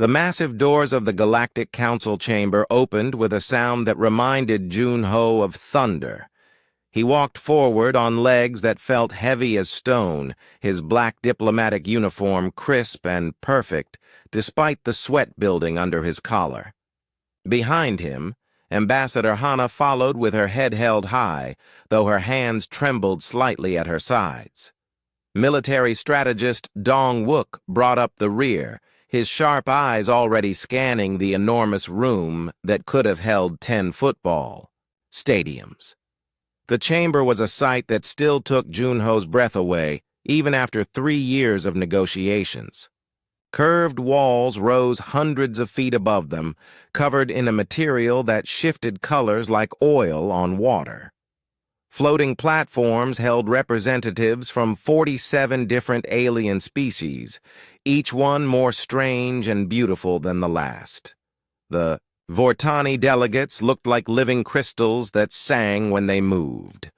The massive doors of the Galactic Council chamber opened with a sound that reminded Jun-Ho of thunder. He walked forward on legs that felt heavy as stone, his black diplomatic uniform crisp and perfect, despite the sweat building under his collar. Behind him, Ambassador Hana followed with her head held high, though her hands trembled slightly at her sides. Military strategist Dong-Wook brought up the rear, his sharp eyes already scanning the enormous room that could have held 10 football stadiums. The chamber was a sight that still took Jun-Ho's breath away, even after 3 years of negotiations. Curved walls rose hundreds of feet above them, covered in a material that shifted colors like oil on water. Floating platforms held representatives from 47 different alien species, each one more strange and beautiful than the last. The Vortani delegates looked like living crystals that sang when they moved.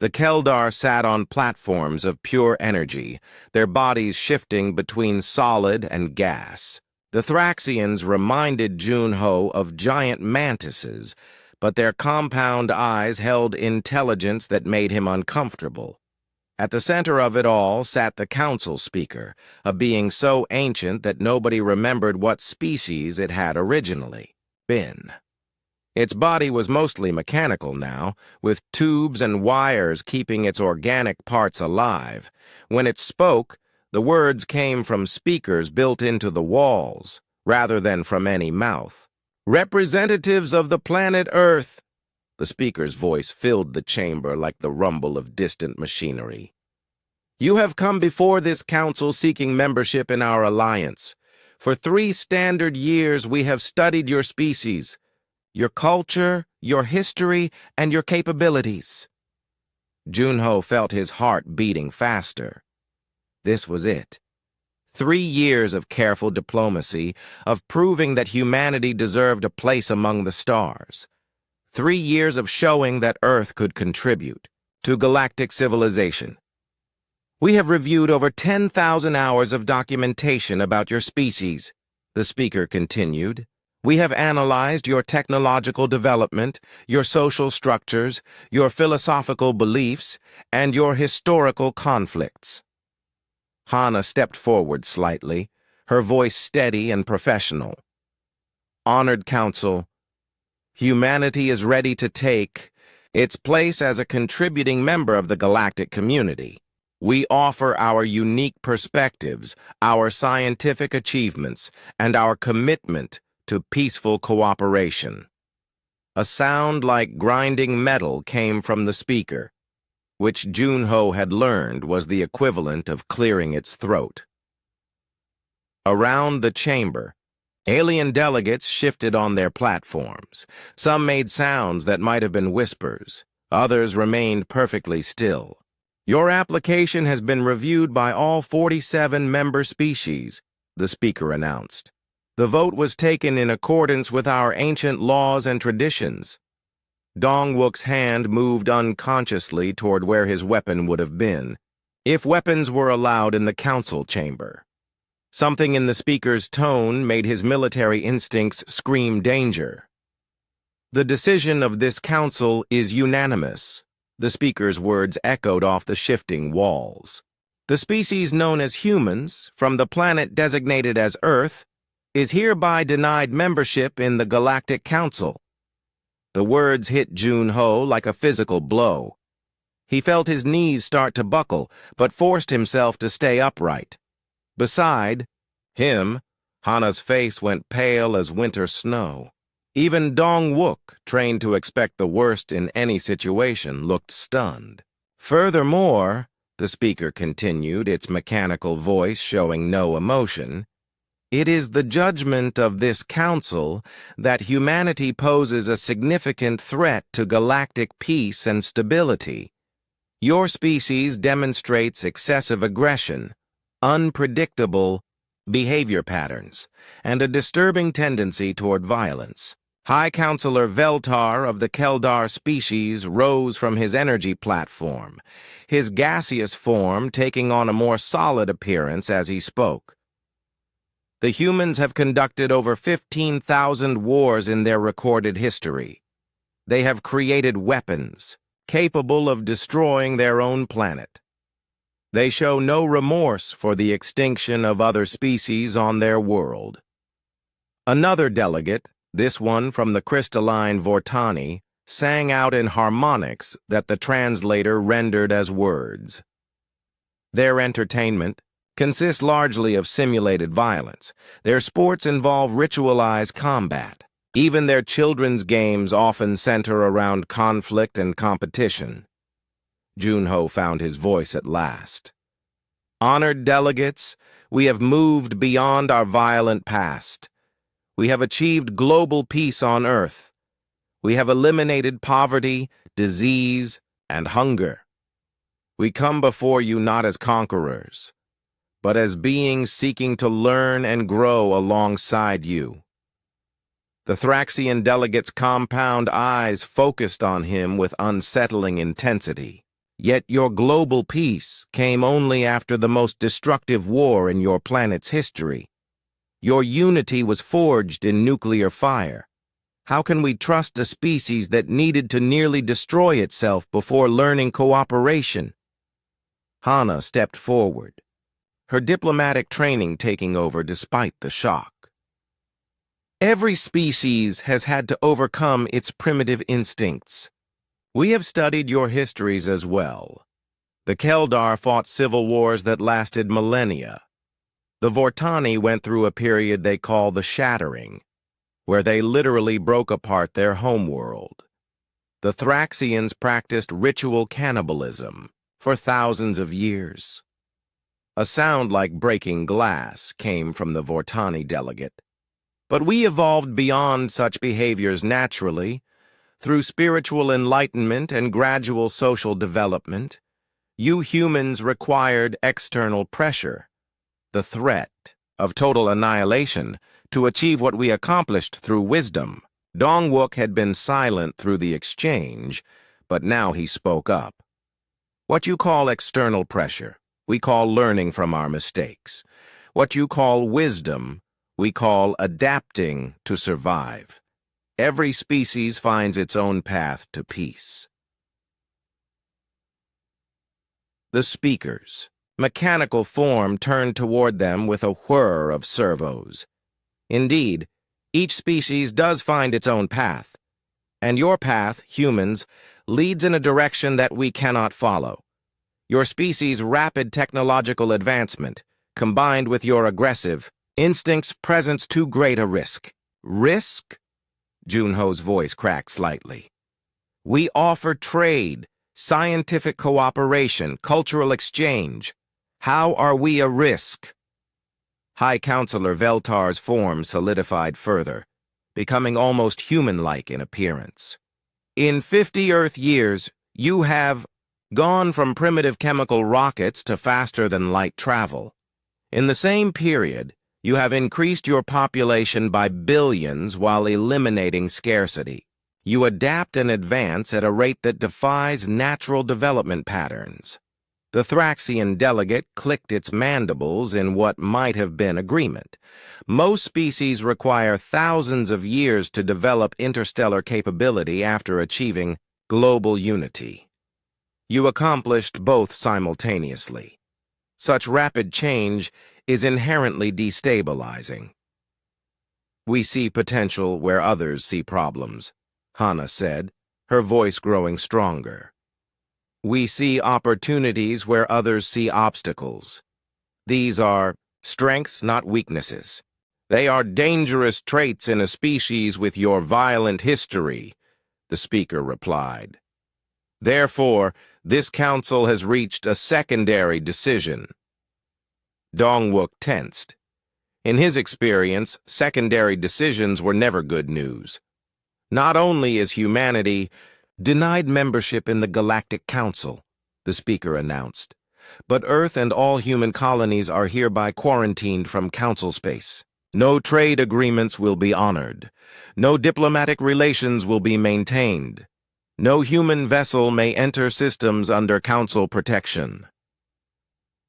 The Keldar sat on platforms of pure energy, their bodies shifting between solid and gas. The Thraxians reminded Jun-Ho of giant mantises, but their compound eyes held intelligence that made him uncomfortable. At the center of it all sat the council speaker, a being so ancient that nobody remembered what species it had originally been. Its body was mostly mechanical now, with tubes and wires keeping its organic parts alive. When it spoke, the words came from speakers built into the walls, rather than from any mouth. "Representatives of the planet Earth," the speaker's voice filled the chamber like the rumble of distant machinery. "You have come before this council seeking membership in our alliance. For 3 standard years we have studied your species, your culture, your history, and your capabilities." Jun-Ho felt his heart beating faster. This was it. 3 years of careful diplomacy, of proving that humanity deserved a place among the stars. 3 years of showing that Earth could contribute to galactic civilization. "We have reviewed over 10,000 hours of documentation about your species," the speaker continued. "We have analyzed your technological development, your social structures, your philosophical beliefs, and your historical conflicts." Hana stepped forward slightly, her voice steady and professional. "Honored Council, humanity is ready to take its place as a contributing member of the galactic community. We offer our unique perspectives, our scientific achievements, and our commitment to peaceful cooperation." A sound like grinding metal came from the speaker, which Jun-Ho had learned was the equivalent of clearing its throat. Around the chamber, alien delegates shifted on their platforms. Some made sounds that might have been whispers. Others remained perfectly still. "Your application has been reviewed by all 47 member species," the speaker announced. "The vote was taken in accordance with our ancient laws and traditions." Dong-Wook's hand moved unconsciously toward where his weapon would have been, if weapons were allowed in the council chamber. Something in the speaker's tone made his military instincts scream danger. "The decision of this council is unanimous," the speaker's words echoed off the shifting walls. "The species known as humans, from the planet designated as Earth, is hereby denied membership in the Galactic Council." The words hit Jun-Ho like a physical blow. He felt his knees start to buckle, but forced himself to stay upright. Beside him, Hana's face went pale as winter snow. Even Dong-Wook, trained to expect the worst in any situation, looked stunned. "Furthermore," the speaker continued, its mechanical voice showing no emotion, "it is the judgment of this council that humanity poses a significant threat to galactic peace and stability. Your species demonstrates excessive aggression, unpredictable behavior patterns, and a disturbing tendency toward violence." High Counselor Veltar of the Keldar species rose from his energy platform, his gaseous form taking on a more solid appearance as he spoke. The humans have conducted over 15,000 wars in their recorded history. They have created weapons capable of destroying their own planet. They show no remorse for the extinction of other species on their world. Another delegate, this one from the crystalline Vortani, sang out in harmonics that the translator rendered as words. Their entertainment consists largely of simulated violence. Their sports involve ritualized combat. Even their children's games often center around conflict and competition. Junho found his voice at last. Honored delegates, we have moved beyond our violent past. We have achieved global peace on Earth. We have eliminated poverty, disease, and hunger. We come before you not as conquerors, but as beings seeking to learn and grow alongside you. The Thraxian delegate's compound eyes focused on him with unsettling intensity. Yet your global peace came only after the most destructive war in your planet's history. Your unity was forged in nuclear fire. How can we trust a species that needed to nearly destroy itself before learning cooperation? Hana stepped forward, her diplomatic training taking over despite the shock. Every species has had to overcome its primitive instincts. We have studied your histories as well. The Keldar fought civil wars that lasted millennia. The Vortani went through a period they call the Shattering, where they literally broke apart their homeworld. The Thraxians practiced ritual cannibalism for thousands of years. A sound like breaking glass came from the Vortani delegate. But we evolved beyond such behaviors naturally, through spiritual enlightenment and gradual social development. You humans required external pressure, the threat of total annihilation, to achieve what we accomplished through wisdom. Dongwook had been silent through the exchange, but now he spoke up. What you call external pressure, we call learning from our mistakes. What you call wisdom, we call adapting to survive. Every species finds its own path to peace. The speakers. Mechanical form turned toward them with a whir of servos. Indeed, each species does find its own path, and your path, humans, leads in a direction that we cannot follow. Your species' rapid technological advancement, combined with your aggressive instincts, presents too great a risk. Risk? Junho's voice cracked slightly. We offer trade, scientific cooperation, cultural exchange. How are we a risk? High Counselor Veltar's form solidified further, becoming almost human-like in appearance. In 50 Earth years, you have gone from primitive chemical rockets to faster-than-light travel. In the same period, you have increased your population by billions while eliminating scarcity. You adapt and advance at a rate that defies natural development patterns. The Thraxian delegate clicked its mandibles in what might have been agreement. Most species require thousands of years to develop interstellar capability after achieving global unity. You accomplished both simultaneously. Such rapid change is inherently destabilizing. We see potential where others see problems, Hana said, her voice growing stronger. We see opportunities where others see obstacles. These are strengths, not weaknesses. They are dangerous traits in a species with your violent history, the speaker replied. Therefore, this council has reached a secondary decision. Dongwook tensed. In his experience, secondary decisions were never good news. Not only is humanity denied membership in the Galactic Council, the speaker announced, but Earth and all human colonies are hereby quarantined from Council space. No trade agreements will be honored. No diplomatic relations will be maintained. No human vessel may enter systems under Council protection.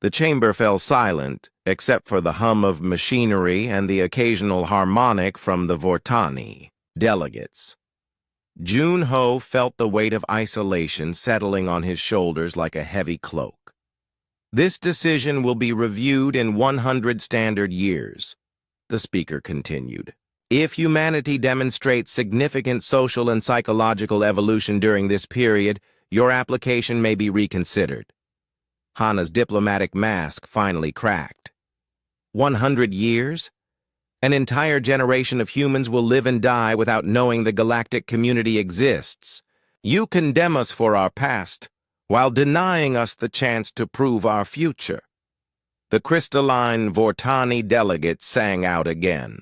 The chamber fell silent, except for the hum of machinery and the occasional harmonic from the Vortani delegates. Jun-Ho felt the weight of isolation settling on his shoulders like a heavy cloak. This decision will be reviewed in 100 standard years, the speaker continued. If humanity demonstrates significant social and psychological evolution during this period, your application may be reconsidered. Hana's diplomatic mask finally cracked. 100 years? An entire generation of humans will live and die without knowing the galactic community exists. You condemn us for our past, while denying us the chance to prove our future. The crystalline Vortani delegate sang out again.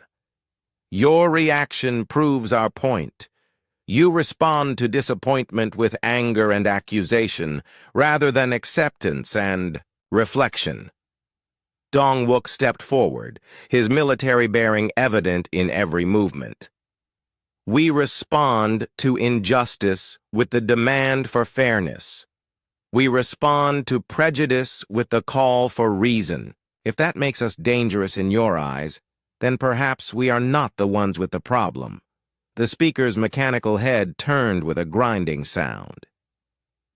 Your reaction proves our point. You respond to disappointment with anger and accusation, rather than acceptance and reflection. Dong-Wook stepped forward, his military bearing evident in every movement. We respond to injustice with the demand for fairness. We respond to prejudice with the call for reason. If that makes us dangerous in your eyes, then perhaps we are not the ones with the problem. The speaker's mechanical head turned with a grinding sound.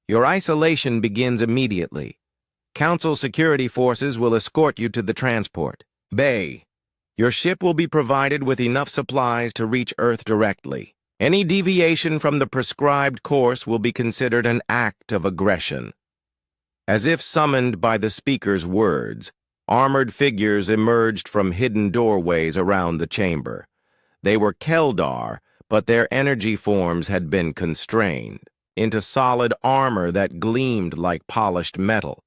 Your isolation begins immediately. Council security forces will escort you to the transport bay. Your ship will be provided with enough supplies to reach Earth directly. Any deviation from the prescribed course will be considered an act of aggression. As if summoned by the speaker's words, armored figures emerged from hidden doorways around the chamber. They were Keldar, but their energy forms had been constrained into solid armor that gleamed like polished metal.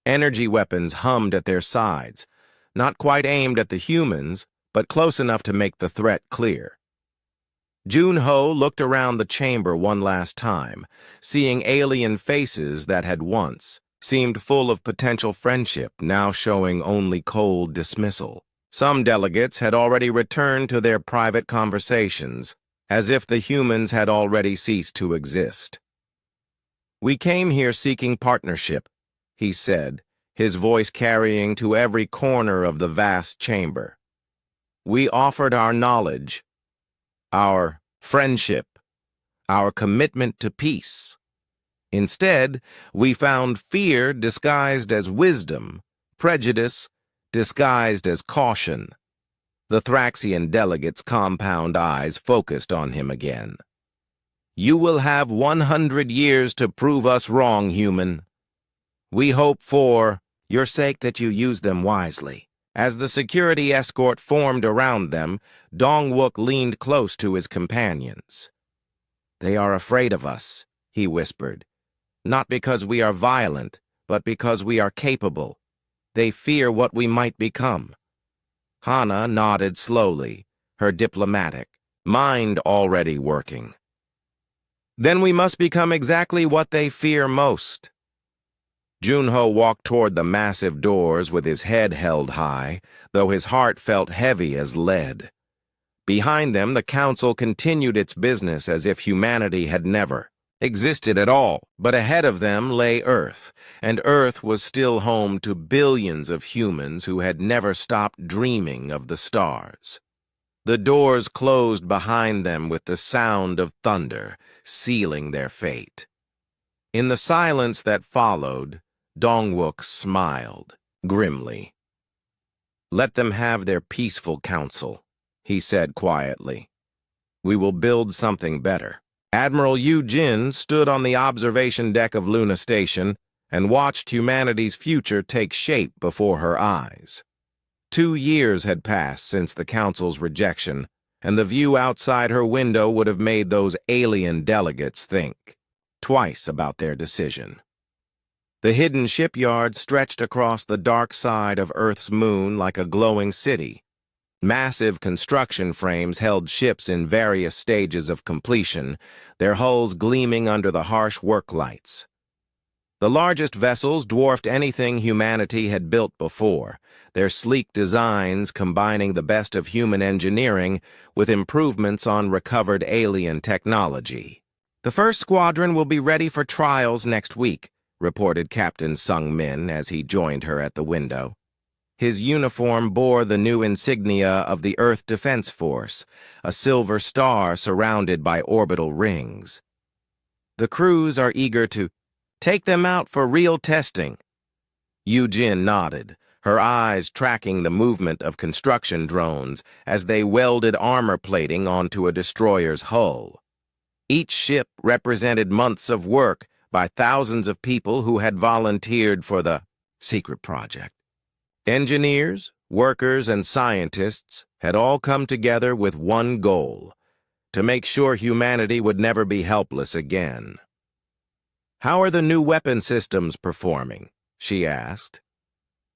Energy weapons hummed at their sides, not quite aimed at the humans, but close enough to make the threat clear. Jun-Ho looked around the chamber one last time, seeing alien faces that had once seemed full of potential friendship, now showing only cold dismissal. Some delegates had already returned to their private conversations, as if the humans had already ceased to exist. We came here seeking partnership, he said, his voice carrying to every corner of the vast chamber. We offered our knowledge, our friendship, our commitment to peace. Instead, we found fear disguised as wisdom, prejudice disguised as caution. The Thraxian delegate's compound eyes focused on him again. You will have 100 years to prove us wrong, human. We hope for your sake that you use them wisely. As the security escort formed around them, Dong-Wook leaned close to his companions. They are afraid of us, he whispered. Not because we are violent, but because we are capable. They fear what we might become. Hana nodded slowly, her diplomatic mind already working. Then we must become exactly what they fear most. Jun-Ho walked toward the massive doors with his head held high, though his heart felt heavy as lead. Behind them, the council continued its business as if humanity had never existed at all. But ahead of them lay Earth, and Earth was still home to billions of humans who had never stopped dreaming of the stars. The doors closed behind them with the sound of thunder, sealing their fate. In the silence that followed, Dong-Wook smiled grimly. Let them have their peaceful council, he said quietly. We will build something better. Admiral Yu Jin stood on the observation deck of Luna Station and watched humanity's future take shape before her eyes. 2 years had passed since the Council's rejection, and the view outside her window would have made those alien delegates think twice about their decision. The hidden shipyard stretched across the dark side of Earth's moon like a glowing city. Massive construction frames held ships in various stages of completion, their hulls gleaming under the harsh work lights. The largest vessels dwarfed anything humanity had built before, their sleek designs combining the best of human engineering with improvements on recovered alien technology. The first squadron will be ready for trials next week, reported Captain Sung Min as he joined her at the window. His uniform bore the new insignia of the Earth Defense Force, a silver star surrounded by orbital rings. The crews are eager to take them out for real testing. Yujin nodded, her eyes tracking the movement of construction drones as they welded armor plating onto a destroyer's hull. Each ship represented months of work by thousands of people who had volunteered for the secret project. Engineers, workers, and scientists had all come together with one goal: to make sure humanity would never be helpless again. "How are the new weapon systems performing?" she asked.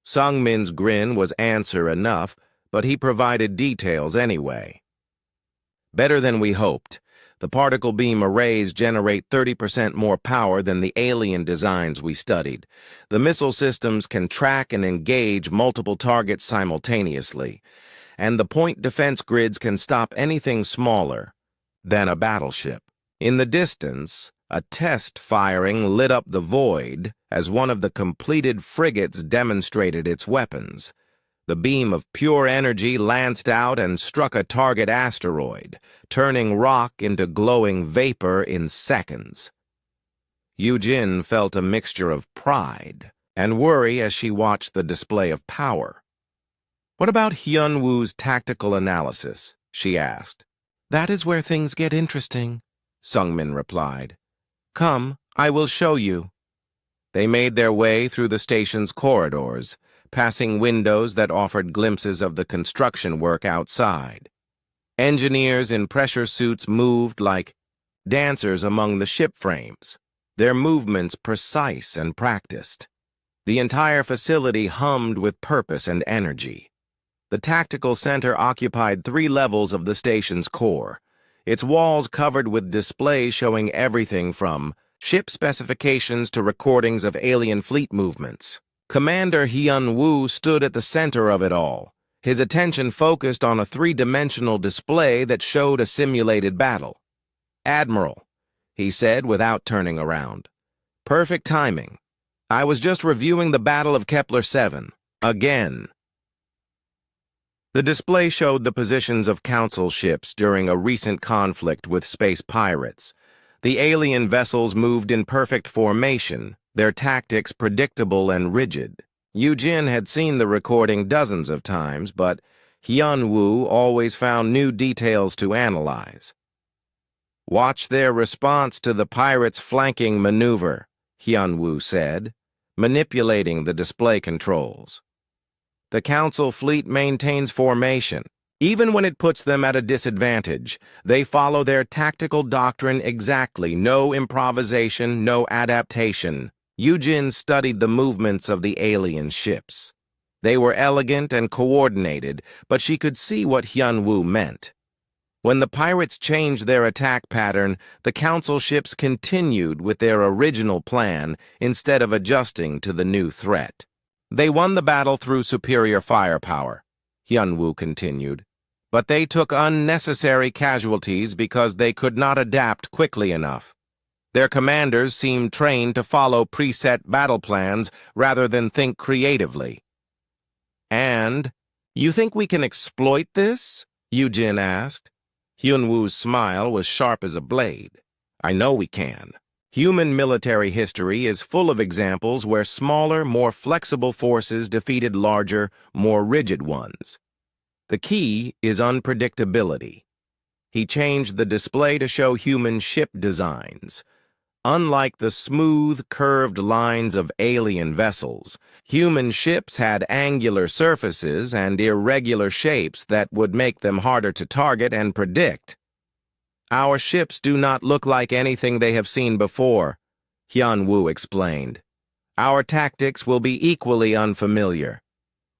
Sung Min's grin was answer enough, but he provided details anyway. "Better than we hoped. The particle beam arrays generate 30% more power than the alien designs we studied. The missile systems can track and engage multiple targets simultaneously, and the point defense grids can stop anything smaller than a battleship." In the distance, a test firing lit up the void as one of the completed frigates demonstrated its weapons. The beam of pure energy lanced out and struck a target asteroid, turning rock into glowing vapor in seconds. Yujin felt a mixture of pride and worry as she watched the display of power. "What about Hyunwoo's tactical analysis?" she asked. "That is where things get interesting," Sungmin replied. "Come, I will show you." They made their way through the station's corridors, passing windows that offered glimpses of the construction work outside. Engineers in pressure suits moved like dancers among the ship frames, their movements precise and practiced. The entire facility hummed with purpose and energy. The tactical center occupied 3 levels of the station's core, its walls covered with displays showing everything from ship specifications to recordings of alien fleet movements. Commander Hyunwoo stood at the center of it all, his attention focused on a 3-dimensional display that showed a simulated battle. "Admiral," he said without turning around. "Perfect timing. I was just reviewing the Battle of Kepler 7. Again." The display showed the positions of Council ships during a recent conflict with space pirates. The alien vessels moved in perfect formation, their tactics predictable and rigid. Yujin had seen the recording dozens of times, but Hyunwoo always found new details to analyze. "Watch their response to the pirates' flanking maneuver," Hyunwoo said, manipulating the display controls. "The Council fleet maintains formation. Even when it puts them at a disadvantage, they follow their tactical doctrine exactly: no improvisation, no adaptation." Yujin studied the movements of the alien ships. They were elegant and coordinated, but she could see what Hyunwoo meant. When the pirates changed their attack pattern, the Council ships continued with their original plan instead of adjusting to the new threat. "They won the battle through superior firepower," Hyunwoo continued, "but they took unnecessary casualties because they could not adapt quickly enough. Their commanders seemed trained to follow preset battle plans rather than think creatively." "And, you think we can exploit this?" Yujin asked. Hyunwoo's smile was sharp as a blade. "I know we can. Human military history is full of examples where smaller, more flexible forces defeated larger, more rigid ones. The key is unpredictability." He changed the display to show human ship designs. Unlike the smooth, curved lines of alien vessels, human ships had angular surfaces and irregular shapes that would make them harder to target and predict. "Our ships do not look like anything they have seen before," Hyunwoo explained. "Our tactics will be equally unfamiliar.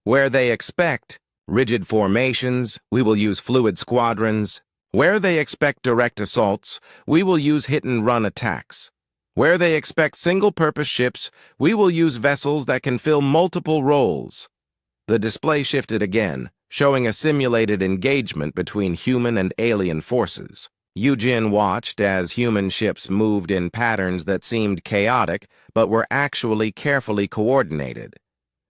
Where they expect rigid formations, we will use fluid squadrons. Where they expect direct assaults, we will use hit-and-run attacks. Where they expect single-purpose ships, we will use vessels that can fill multiple roles." The display shifted again, showing a simulated engagement between human and alien forces. Yujin watched as human ships moved in patterns that seemed chaotic but were actually carefully coordinated.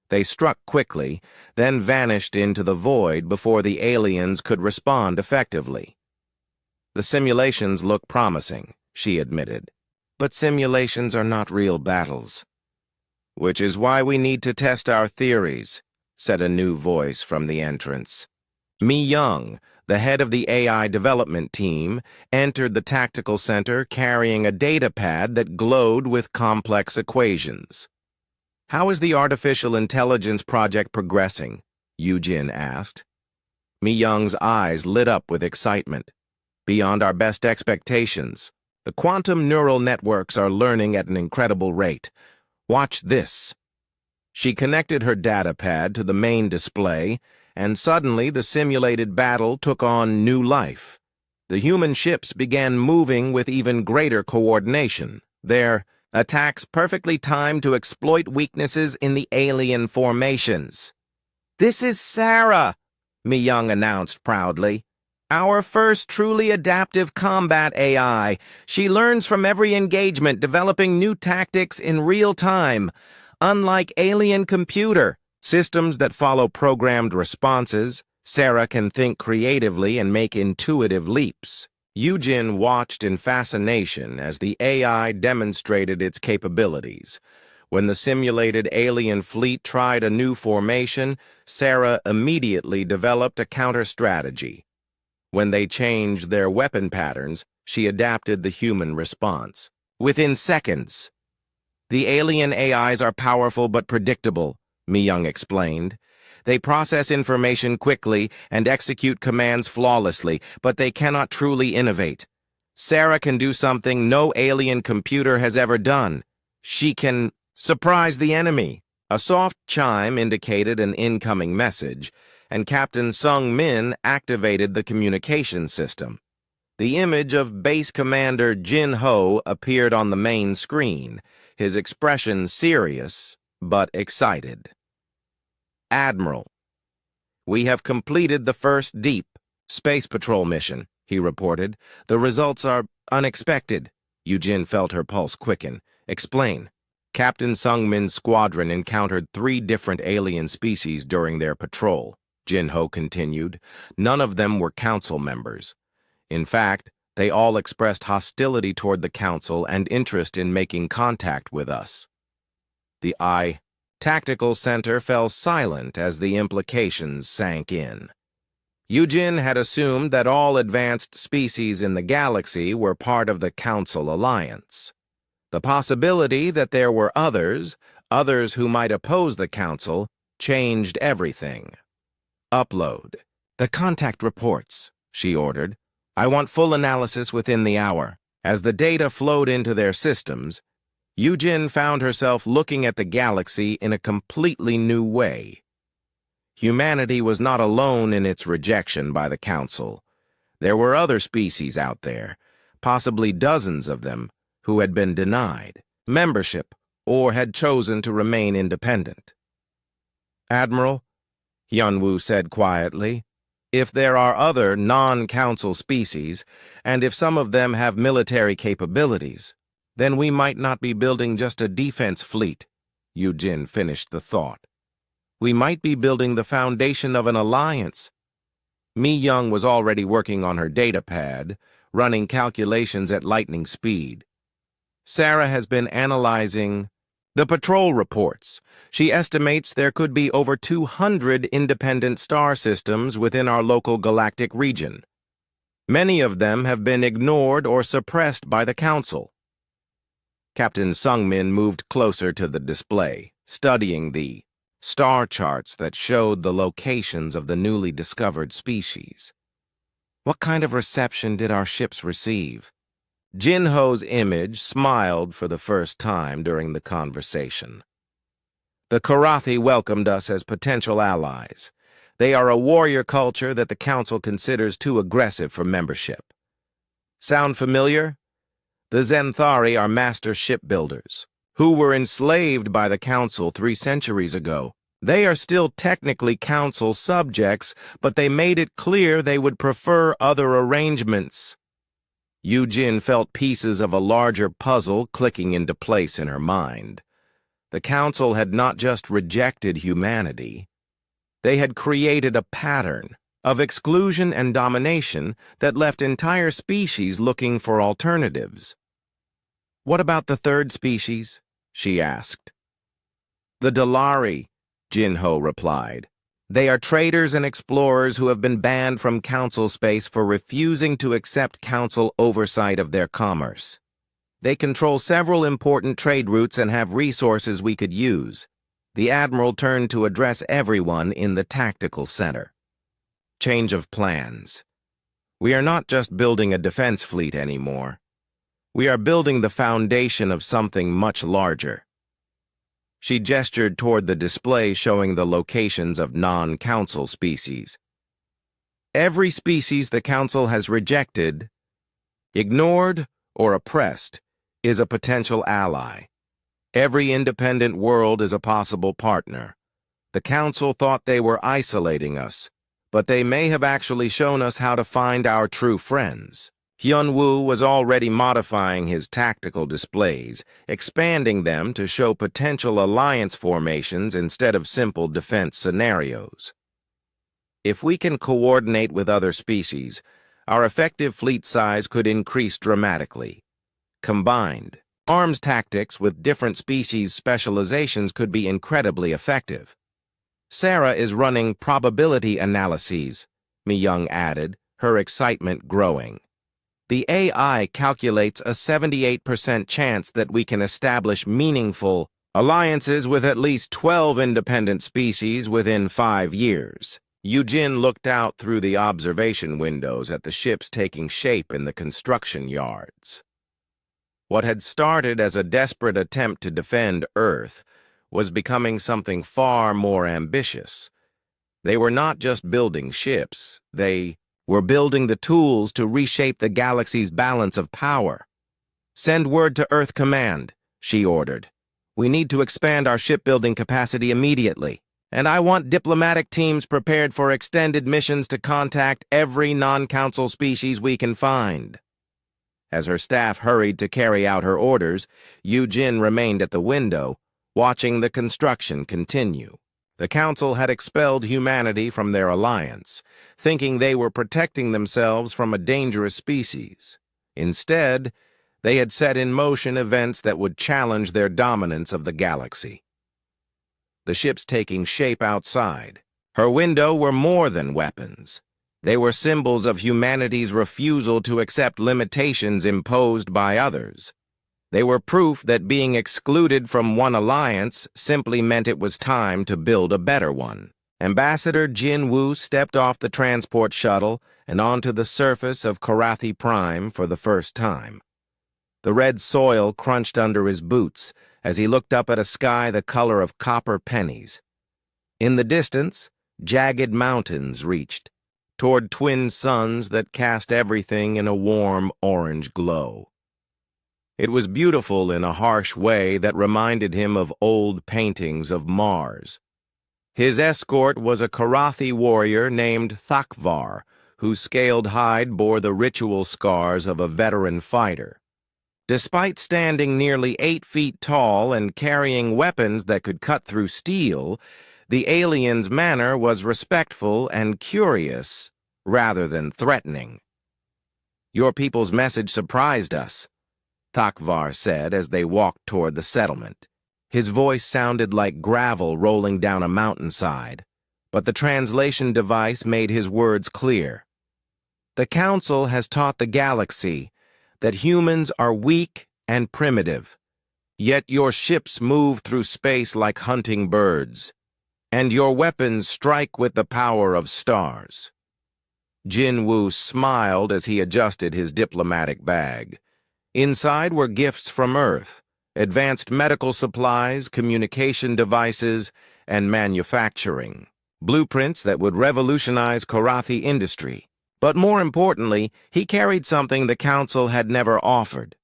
They struck quickly, then vanished into the void before the aliens could respond effectively. The simulations look promising, she admitted. But simulations are not real battles. Which is why we need to test our theories, said a new voice from the entrance. Mi Young, the head of the AI development team, entered the tactical center carrying a data pad that glowed with complex equations. How is the artificial intelligence project progressing? Yujin asked. Mi Young's eyes lit up with excitement. Beyond our best expectations. The quantum neural networks are learning at an incredible rate. Watch this. She connected her data pad to the main display, and suddenly the simulated battle took on new life. The human ships began moving with even greater coordination, their attacks perfectly timed to exploit weaknesses in the alien formations. "This is Sarah," Mi Young announced proudly. "Our first truly adaptive combat AI. She learns from every engagement, developing new tactics in real time. Unlike alien computer systems that follow programmed responses, Sarah can think creatively and make intuitive leaps." Yujin watched in fascination as the AI demonstrated its capabilities. When the simulated alien fleet tried a new formation, Sarah immediately developed a counter-strategy. When they changed their weapon patterns, she adapted the human response. Within seconds. "The alien AIs are powerful but predictable," Mi Young explained. "They process information quickly and execute commands flawlessly, but they cannot truly innovate. Sarah can do something no alien computer has ever done. She can surprise the enemy." A soft chime indicated an incoming message, and Captain Sung Min activated the communication system. The image of Base Commander Jin Ho appeared on the main screen, his expression serious but excited. "Admiral, we have completed the first deep space patrol mission," he reported. "The results are unexpected." Yujin felt her pulse quicken. "Explain." Captain Sung Min's squadron encountered 3 different alien species during their patrol, Jin Ho continued. "None of them were council members. In fact, they all expressed hostility toward the council and interest in making contact with us." The tactical center fell silent as the implications sank in. Yujin had assumed that all advanced species in the galaxy were part of the Council Alliance. The possibility that there were others who might oppose the Council, changed everything. "Upload the contact reports," she ordered. "I want full analysis within the hour." As the data flowed into their systems, Yujin found herself looking at the galaxy in a completely new way. Humanity was not alone in its rejection by the Council. There were other species out there, possibly dozens of them, who had been denied membership or had chosen to remain independent. "Admiral," Yunwoo said quietly, "if there are other non-council species, and if some of them have military capabilities, then we might not be building just a defense fleet," Yujin finished the thought. "We might be building the foundation of an alliance." Mi Young was already working on her data pad, running calculations at lightning speed. "Sarah has been analyzing the patrol reports. She estimates there could be over 200 independent star systems within our local galactic region. Many of them have been ignored or suppressed by the Council." Captain Sung Min moved closer to the display, studying the star charts that showed the locations of the newly discovered species. "What kind of reception did our ships receive?" Jin Ho's image smiled for the first time during the conversation. "The Karathi welcomed us as potential allies. They are a warrior culture that the Council considers too aggressive for membership. Sound familiar? The Zenthari are master shipbuilders, who were enslaved by the Council 3 centuries ago. They are still technically Council subjects, but they made it clear they would prefer other arrangements." Yujin felt pieces of a larger puzzle clicking into place in her mind. The Council had not just rejected humanity. They had created a pattern of exclusion and domination that left entire species looking for alternatives. "What about the third species?" she asked. "The Dalari," Jinho replied. "They are traders and explorers who have been banned from Council space for refusing to accept Council oversight of their commerce. They control several important trade routes and have resources we could use." The Admiral turned to address everyone in the tactical center. "Change of plans. We are not just building a defense fleet anymore. We are building the foundation of something much larger." She gestured toward the display showing the locations of non-Council species. "Every species the Council has rejected, ignored, or oppressed is a potential ally. Every independent world is a possible partner. The Council thought they were isolating us, but they may have actually shown us how to find our true friends." Hyun-woo was already modifying his tactical displays, expanding them to show potential alliance formations instead of simple defense scenarios. "If we can coordinate with other species, our effective fleet size could increase dramatically. Combined, arms tactics with different species specializations could be incredibly effective." "Sarah is running probability analyses," Mi-young added, her excitement growing. "The AI calculates a 78% chance that we can establish meaningful alliances with at least 12 independent species within 5 years. Yujin looked out through the observation windows at the ships taking shape in the construction yards. What had started as a desperate attempt to defend Earth was becoming something far more ambitious. They were not just building ships, they were building the tools to reshape the galaxy's balance of power. "Send word to Earth Command," she ordered. "We need to expand our shipbuilding capacity immediately, and I want diplomatic teams prepared for extended missions to contact every non-Council species we can find." As her staff hurried to carry out her orders, Yujin remained at the window, watching the construction continue. The Council had expelled humanity from their alliance, thinking they were protecting themselves from a dangerous species. Instead, they had set in motion events that would challenge their dominance of the galaxy. The ships taking shape outside. Her window were more than weapons. They were symbols of humanity's refusal to accept limitations imposed by others. They were proof that being excluded from one alliance simply meant it was time to build a better one. Ambassador Jin-woo stepped off the transport shuttle and onto the surface of Karathi Prime for the first time. The red soil crunched under his boots as he looked up at a sky the color of copper pennies. In the distance, jagged mountains reached, toward twin suns that cast everything in a warm orange glow. It was beautiful in a harsh way that reminded him of old paintings of Mars. His escort was a Karathi warrior named Thakvar, whose scaled hide bore the ritual scars of a veteran fighter. Despite standing nearly 8 feet tall and carrying weapons that could cut through steel, the alien's manner was respectful and curious, rather than threatening. "Your people's message surprised us," Thakvar said as they walked toward the settlement. His voice sounded like gravel rolling down a mountainside, but the translation device made his words clear. "The Council has taught the galaxy that humans are weak and primitive, yet your ships move through space like hunting birds, and your weapons strike with the power of stars." Jin-woo smiled as he adjusted his diplomatic bag. Inside were gifts from Earth, advanced medical supplies, communication devices, and manufacturing. Blueprints that would revolutionize Karathi industry. But more importantly, he carried something the Council had never offered: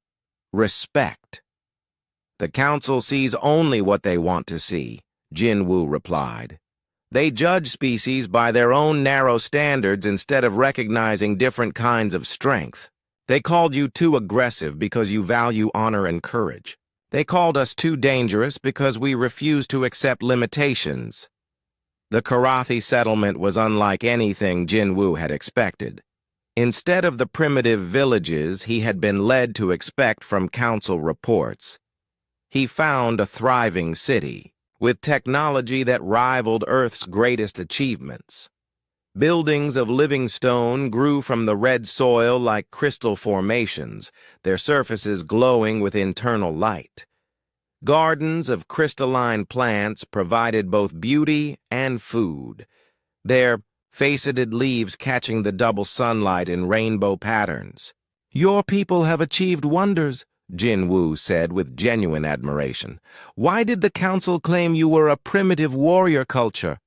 respect. "The Council sees only what they want to see," Jin-woo replied. "They judge species by their own narrow standards instead of recognizing different kinds of strength. They called you too aggressive because you value honor and courage. They called us too dangerous because we refuse to accept limitations. The Karathi settlement was unlike anything Jinwoo had expected. Instead of the primitive villages he had been led to expect from council reports, he found a thriving city, with technology that rivaled Earth's greatest achievements. Buildings of living stone grew from the red soil like crystal formations, their surfaces glowing with internal light. Gardens of crystalline plants provided both beauty and food, their faceted leaves catching the double sunlight in rainbow patterns. "Your people have achieved wonders," Jinwoo said with genuine admiration. "Why did the council claim you were a primitive warrior culture?"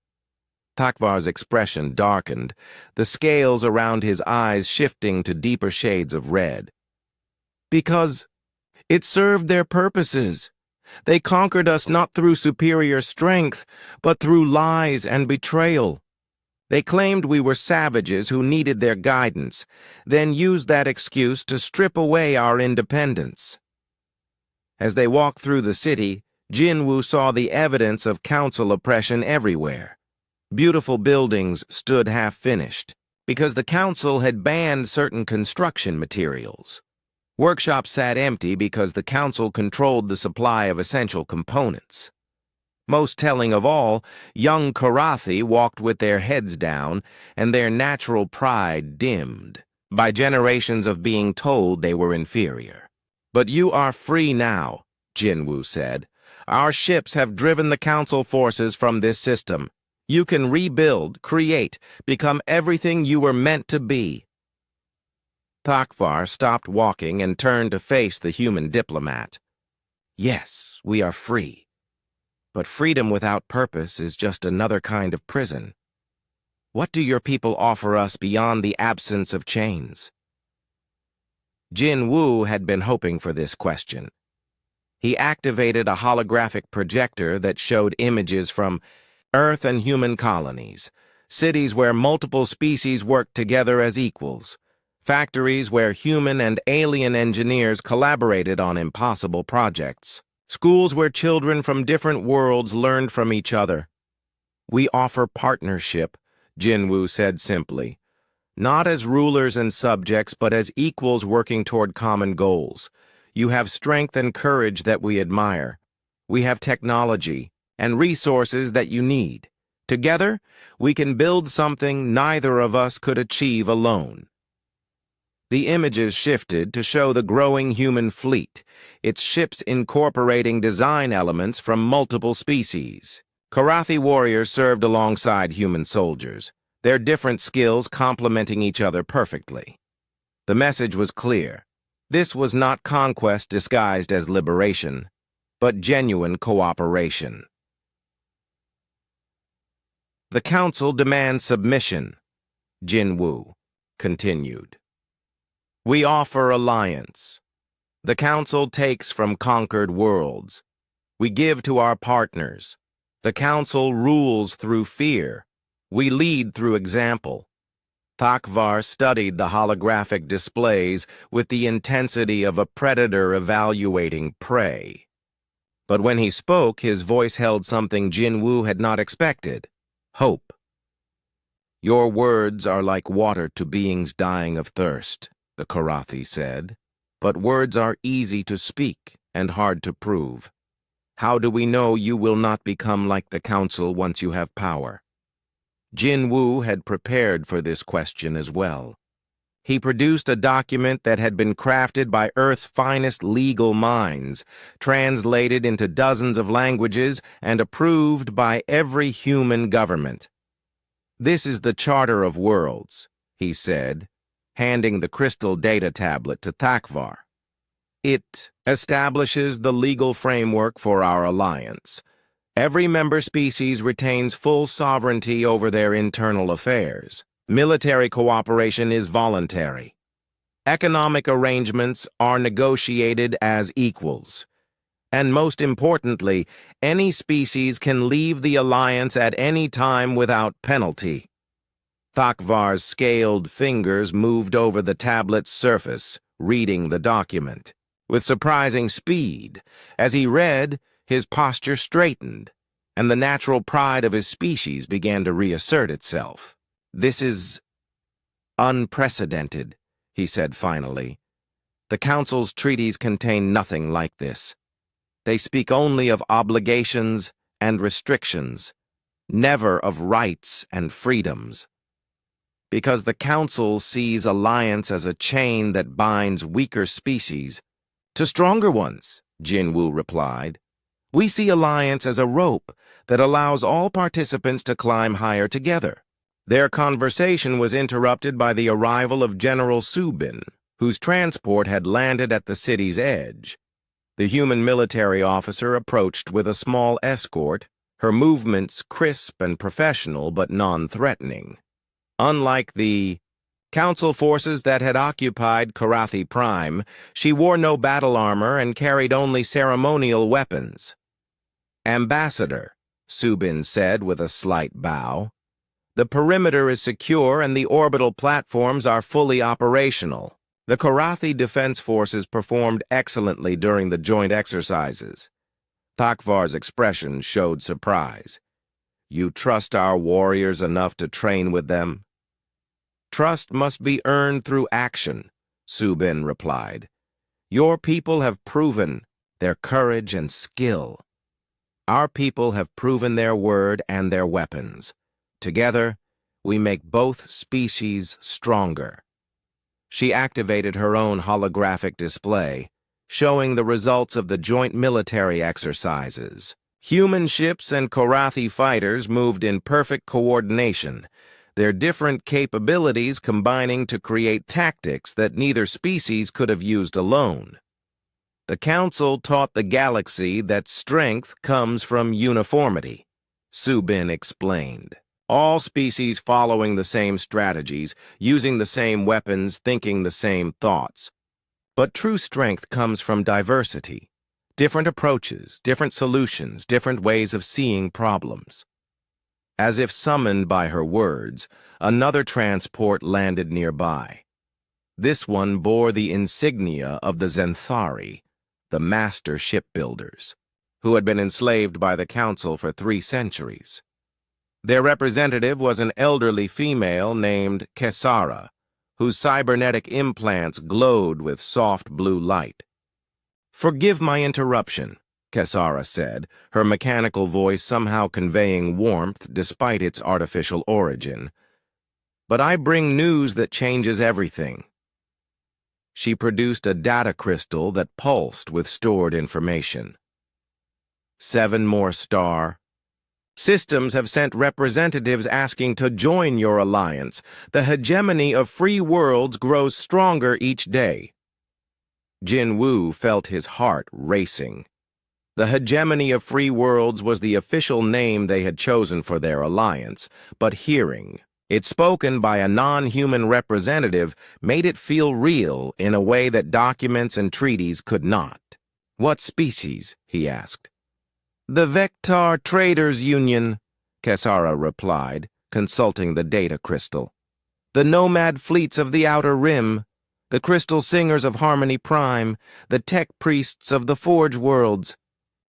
Takvar's expression darkened, the scales around his eyes shifting to deeper shades of red. "Because it served their purposes. They conquered us not through superior strength, but through lies and betrayal. They claimed we were savages who needed their guidance, then used that excuse to strip away our independence." As they walked through the city, Jinwoo saw the evidence of council oppression everywhere. Beautiful buildings stood half-finished, because the council had banned certain construction materials. Workshops sat empty because the council controlled the supply of essential components. Most telling of all, young Karathi walked with their heads down and their natural pride dimmed by generations of being told they were inferior. "But you are free now," Jinwoo said. "Our ships have driven the council forces from this system. You can rebuild, create, become everything you were meant to be." Takvar stopped walking and turned to face the human diplomat. "Yes, we are free. But freedom without purpose is just another kind of prison. What do your people offer us beyond the absence of chains?" Jinwoo had been hoping for this question. He activated a holographic projector that showed images from Earth and human colonies, cities where multiple species worked together as equals, factories where human and alien engineers collaborated on impossible projects, schools where children from different worlds learned from each other. "We offer partnership," Jinwoo said simply. "Not as rulers and subjects, but as equals working toward common goals. You have strength and courage that we admire. We have technology and resources that you need. Together, we can build something neither of us could achieve alone." The images shifted to show the growing human fleet, its ships incorporating design elements from multiple species. Karathi warriors served alongside human soldiers, their different skills complementing each other perfectly. The message was clear. This was not conquest disguised as liberation, but genuine cooperation. "The council demands submission," Jinwoo continued. "We offer alliance. The council takes from conquered worlds. We give to our partners. The council rules through fear. We lead through example." Takvar studied the holographic displays with the intensity of a predator evaluating prey. But when he spoke, his voice held something Jinwoo had not expected: hope. "Your words are like water to beings dying of thirst," the Karathi said. "But words are easy to speak and hard to prove. How do we know you will not become like the council once you have power?" Jinwoo had prepared for this question as well. He produced a document that had been crafted by Earth's finest legal minds, translated into dozens of languages, and approved by every human government. "This is the Charter of Worlds," he said, handing the crystal data tablet to Takvar. "It establishes the legal framework for our alliance. Every member species retains full sovereignty over their internal affairs. Military cooperation is voluntary. Economic arrangements are negotiated as equals. And most importantly, any species can leave the alliance at any time without penalty." Takvar's scaled fingers moved over the tablet's surface, reading the document. With surprising speed, as he read, his posture straightened, and the natural pride of his species began to reassert itself. "This is unprecedented," he said finally. "The Council's treaties contain nothing like this. They speak only of obligations and restrictions, never of rights and freedoms. Because the Council sees alliance as a chain that binds weaker species to stronger ones," Jinwoo replied. "We see alliance as a rope that allows all participants to climb higher together." Their conversation was interrupted by the arrival of General Subin, whose transport had landed at the city's edge. The human military officer approached with a small escort, her movements crisp and professional but non-threatening. Unlike the Council forces that had occupied Karathi Prime, she wore no battle armor and carried only ceremonial weapons. "Ambassador," Subin said with a slight bow, "the perimeter is secure and the orbital platforms are fully operational. The Karathi Defense Forces performed excellently during the joint exercises." Thakvar's expression showed surprise. "You trust our warriors enough to train with them?" "Trust must be earned through action," Subin replied. "Your people have proven their courage and skill. Our people have proven their word and their weapons. Together, we make both species stronger." She activated her own holographic display, showing the results of the joint military exercises. Human ships and Karathi fighters moved in perfect coordination, their different capabilities combining to create tactics that neither species could have used alone. The Council taught the galaxy that strength comes from uniformity, Subin explained. All species following the same strategies, using the same weapons, thinking the same thoughts. But true strength comes from diversity, different approaches, different solutions, different ways of seeing problems. As if summoned by her words, another transport landed nearby. This one bore the insignia of the Zenthari, the master shipbuilders, who had been enslaved by the Council for 3 centuries. Their representative was an elderly female named Kesara, whose cybernetic implants glowed with soft blue light. "Forgive my interruption," Kesara said, her mechanical voice somehow conveying warmth despite its artificial origin. "But I bring news that changes everything." She produced a data crystal that pulsed with stored information. 7 more star. "Systems have sent representatives asking to join your alliance. The hegemony of free worlds grows stronger each day." Jinwoo felt his heart racing. The hegemony of free worlds was the official name they had chosen for their alliance, but hearing it spoken by a non-human representative made it feel real in a way that documents and treaties could not. "What species?" he asked. "The Vector Traders Union," Kesara replied, consulting the data crystal. "The nomad fleets of the Outer Rim, the crystal singers of Harmony Prime, the tech priests of the Forge Worlds,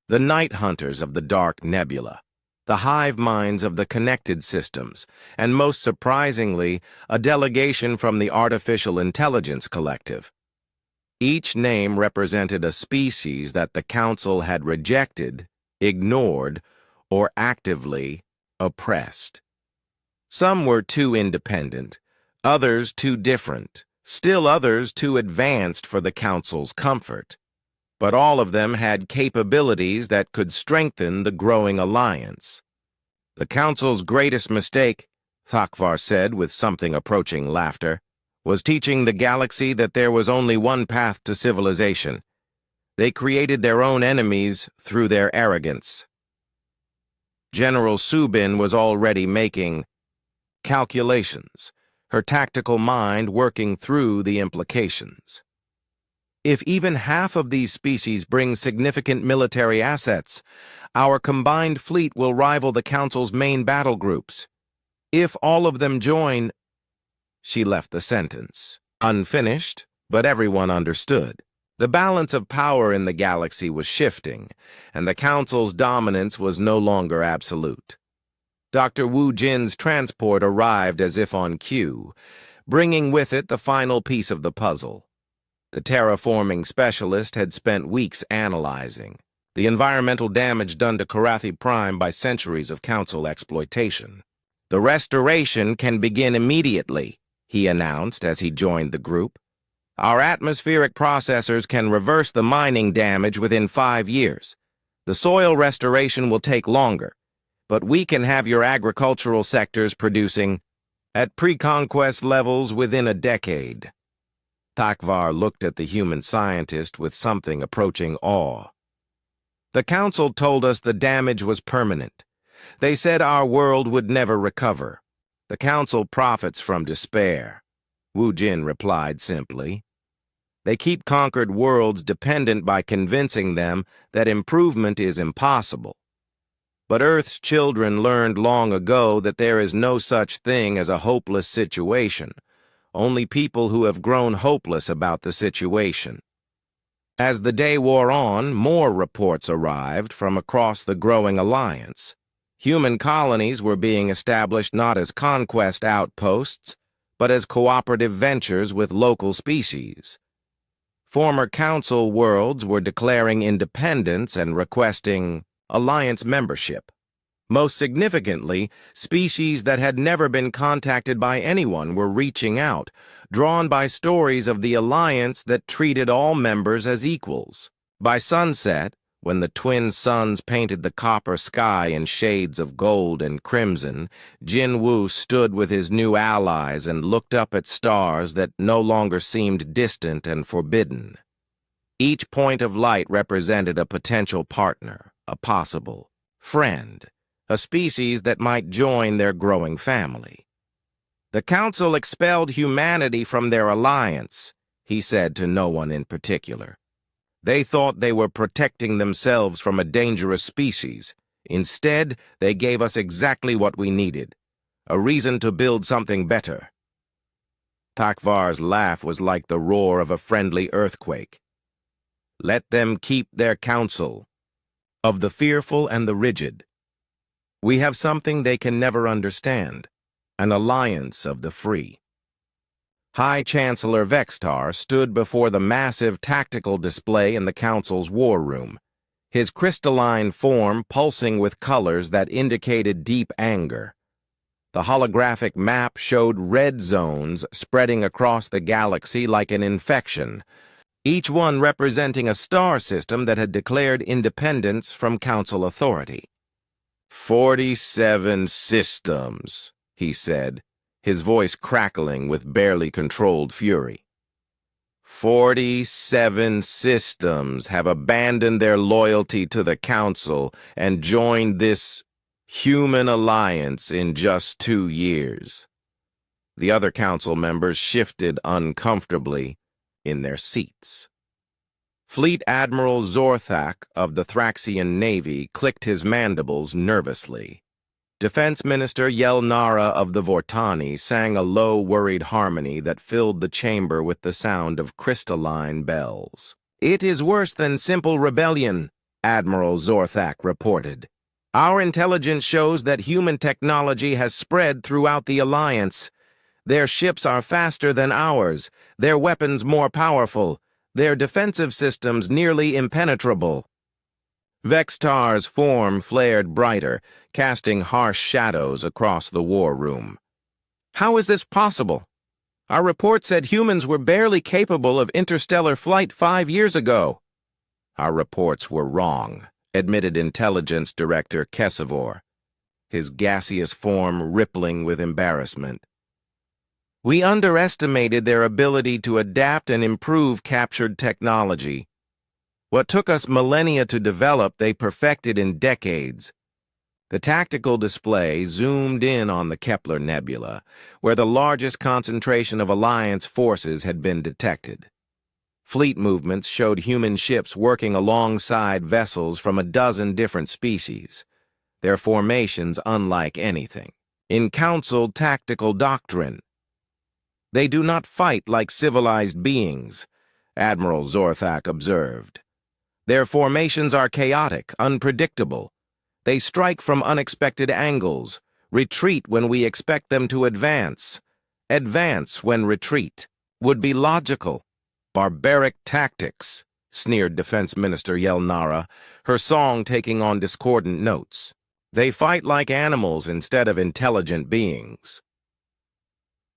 the night hunters of the Dark Nebula, the hive minds of the Connected Systems, and most surprisingly, a delegation from the Artificial Intelligence Collective." Each name represented a species that the Council had rejected, ignored, or actively oppressed. Some were too independent, others too different, still others too advanced for the Council's comfort. But all of them had capabilities that could strengthen the growing alliance. "The Council's greatest mistake," Thakvar said with something approaching laughter, "was teaching the galaxy that there was only one path to civilization. They created their own enemies through their arrogance." General Subin was already making calculations, her tactical mind working through the implications. "If even half of these species bring significant military assets, our combined fleet will rival the Council's main battle groups. If all of them join—" She left the sentence unfinished But everyone understood. The balance of power in the galaxy was shifting, and the Council's dominance was no longer absolute. Dr. Wu Jin's transport arrived as if on cue, bringing with it the final piece of the puzzle. The terraforming specialist had spent weeks analyzing the environmental damage done to Karathi Prime by centuries of Council exploitation. "The restoration can begin immediately," he announced as he joined the group. "Our atmospheric processors can reverse the mining damage within 5 years. The soil restoration will take longer, but we can have your agricultural sectors producing at pre-conquest levels within a decade." Takvar looked at the human scientist with something approaching awe. "The Council told us the damage was permanent. They said our world would never recover. The Council profits from despair," Wu Jin replied simply. "They keep conquered worlds dependent by convincing them that improvement is impossible. But Earth's children learned long ago that there is no such thing as a hopeless situation, only people who have grown hopeless about the situation." As the day wore on, more reports arrived from across the growing alliance. Human colonies were being established not as conquest outposts, but as cooperative ventures with local species. Former Council worlds were declaring independence and requesting alliance membership. Most significantly, species that had never been contacted by anyone were reaching out, drawn by stories of the alliance that treated all members as equals. By sunset, when the twin suns painted the copper sky in shades of gold and crimson, Jin Wu stood with his new allies and looked up at stars that no longer seemed distant and forbidden. Each point of light represented a potential partner, a possible friend, a species that might join their growing family. "The Council expelled humanity from their alliance," he said to no one in particular. "They thought they were protecting themselves from a dangerous species. Instead, they gave us exactly what we needed, a reason to build something better." Takvar's laugh was like the roar of a friendly earthquake. "Let them keep their counsel. Of the fearful and the rigid, we have something they can never understand, an alliance of the free." High Chancellor Vextar stood before the massive tactical display in the Council's war room, his crystalline form pulsing with colors that indicated deep anger. The holographic map showed red zones spreading across the galaxy like an infection, each one representing a star system that had declared independence from Council authority. 47 systems, he said, his voice crackling with barely controlled fury. 47 systems have abandoned their loyalty to the Council and joined this human alliance in just 2 years. The other Council members shifted uncomfortably in their seats. Fleet Admiral Zorthak of the Thraxian Navy clicked his mandibles nervously. Defense Minister Yelnara of the Vortani sang a low, worried harmony that filled the chamber with the sound of crystalline bells. "It is worse than simple rebellion," Admiral Zorthak reported. "Our intelligence shows that human technology has spread throughout the Alliance. Their ships are faster than ours, their weapons more powerful, their defensive systems nearly impenetrable." Vextar's form flared brighter, casting harsh shadows across the war room. "How is this possible? Our report said humans were barely capable of interstellar flight 5 years ago." "Our reports were wrong," admitted Intelligence Director Kesavor, his gaseous form rippling with embarrassment. "We underestimated their ability to adapt and improve captured technology. What took us millennia to develop, they perfected in decades." The tactical display zoomed in on the Kepler Nebula, where the largest concentration of Alliance forces had been detected. Fleet movements showed human ships working alongside vessels from a dozen different species, their formations unlike anything in Council tactical doctrine. They do not fight like civilized beings, Admiral Zorthak observed. Their formations are chaotic, unpredictable. They strike from unexpected angles, retreat when we expect them to advance when retreat would be logical. Barbaric tactics, sneered Defense Minister Yelnara, her song taking on discordant notes. They fight like animals instead of intelligent beings.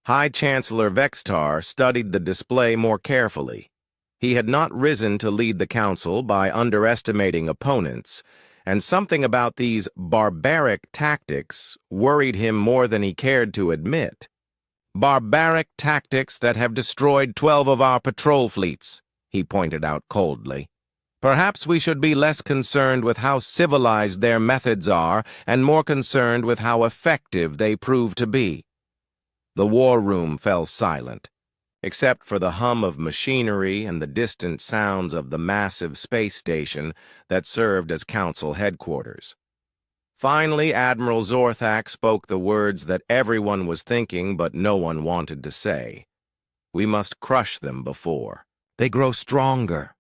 High Chancellor Vextar studied the display more carefully. He had not risen to lead the council by underestimating opponents, and something about these barbaric tactics worried him more than he cared to admit. Barbaric tactics that have destroyed 12 of our patrol fleets, he pointed out coldly. Perhaps we should be less concerned with how civilized their methods are and more concerned with how effective they prove to be. The war room fell silent, except for the hum of machinery and the distant sounds of the massive space station that served as council headquarters. Finally, Admiral Zorthak spoke the words that everyone was thinking but no one wanted to say. We must crush them before they grow stronger.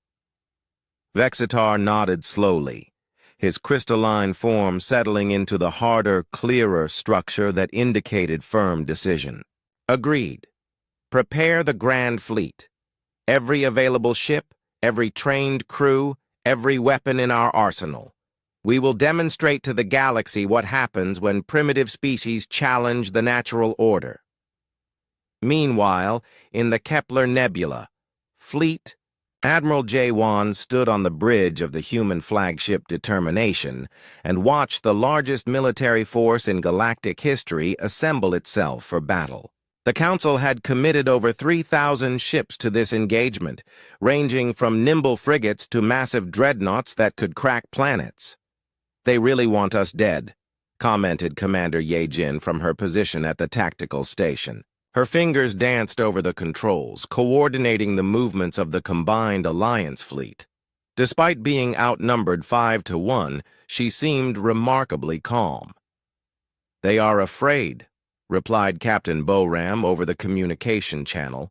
Vexitar nodded slowly, his crystalline form settling into the harder, clearer structure that indicated firm decision. Agreed. Prepare the Grand Fleet. Every available ship, every trained crew, every weapon in our arsenal. We will demonstrate to the galaxy what happens when primitive species challenge the natural order. Meanwhile, in the Kepler Nebula, Fleet, Admiral J1 stood on the bridge of the human flagship Determination and watched the largest military force in galactic history assemble itself for battle. The Council had committed over 3,000 ships to this engagement, ranging from nimble frigates to massive dreadnoughts that could crack planets. They really want us dead, commented Commander Yejin from her position at the tactical station. Her fingers danced over the controls, coordinating the movements of the combined Alliance fleet. Despite being outnumbered 5-1, she seemed remarkably calm. They are afraid, replied Captain Boram over the communication channel.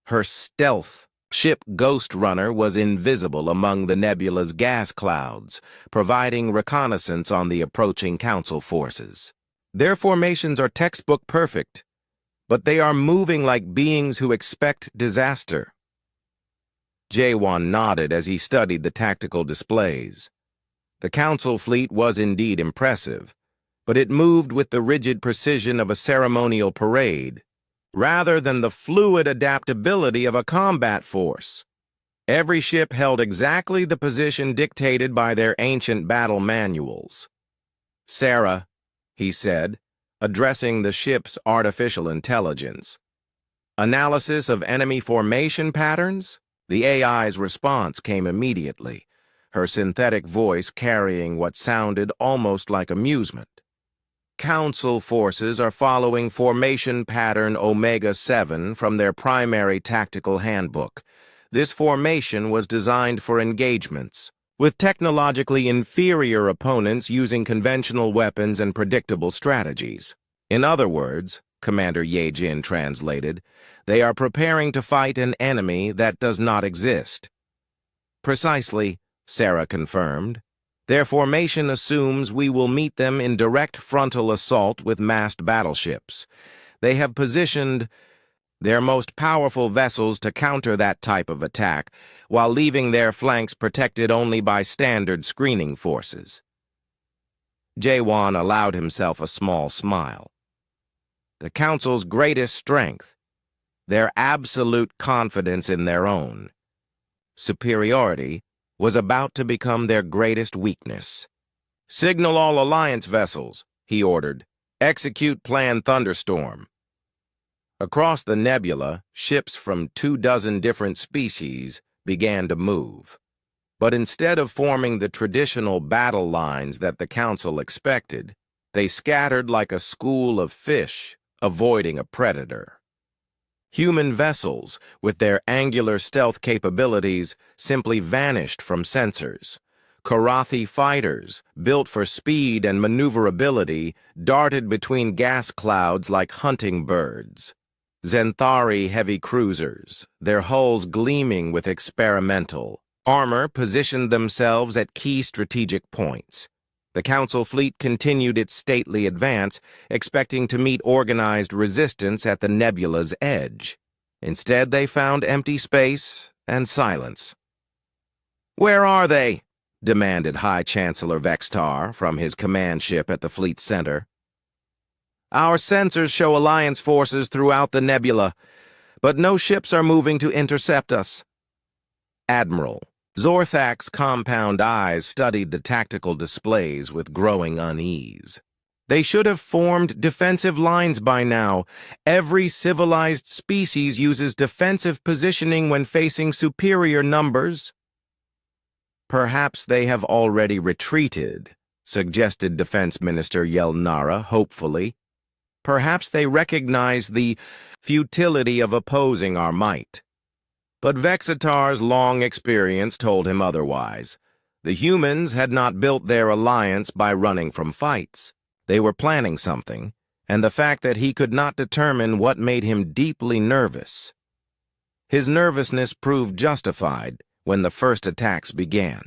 Her stealth ship Ghost Runner was invisible among the nebula's gas clouds, providing reconnaissance on the approaching Council forces. Their formations are textbook perfect, but they are moving like beings who expect disaster. Jaewon nodded as he studied the tactical displays. The Council fleet was indeed impressive, but it moved with the rigid precision of a ceremonial parade, rather than the fluid adaptability of a combat force. Every ship held exactly the position dictated by their ancient battle manuals. Sarah, he said, addressing the ship's artificial intelligence. Analysis of enemy formation patterns? The AI's response came immediately, her synthetic voice carrying what sounded almost like amusement. Council forces are following formation pattern Omega-7 from their primary tactical handbook. This formation was designed for engagements, with technologically inferior opponents using conventional weapons and predictable strategies. In other words, Commander Yejin translated, they are preparing to fight an enemy that does not exist. Precisely, Sarah confirmed. Their formation assumes we will meet them in direct frontal assault with massed battleships. They have positioned their most powerful vessels to counter that type of attack, while leaving their flanks protected only by standard screening forces. Jaewon allowed himself a small smile. The Council's greatest strength, their absolute confidence in their own superiority, was about to become their greatest weakness. Signal all Alliance vessels, he ordered. Execute Plan Thunderstorm. Across the nebula, ships from 24 different species began to move. But instead of forming the traditional battle lines that the Council expected, they scattered like a school of fish, avoiding a predator. Human vessels, with their angular stealth capabilities, simply vanished from sensors. Karathi fighters, built for speed and maneuverability, darted between gas clouds like hunting birds. Zenthari heavy cruisers, their hulls gleaming with experimental armor, positioned themselves at key strategic points. The Council fleet continued its stately advance, expecting to meet organized resistance at the nebula's edge. Instead, they found empty space and silence. "Where are they?" demanded High Chancellor Vextar from his command ship at the fleet center. "Our sensors show Alliance forces throughout the nebula, but no ships are moving to intercept us." Admiral Zorthak's compound eyes studied the tactical displays with growing unease. They should have formed defensive lines by now. Every civilized species uses defensive positioning when facing superior numbers. "Perhaps they have already retreated," suggested Defense Minister Yelnara hopefully. "Perhaps they recognize the futility of opposing our might." But Vexitar's long experience told him otherwise. The humans had not built their alliance by running from fights. They were planning something, and the fact that he could not determine what made him deeply nervous. His nervousness proved justified when the first attacks began.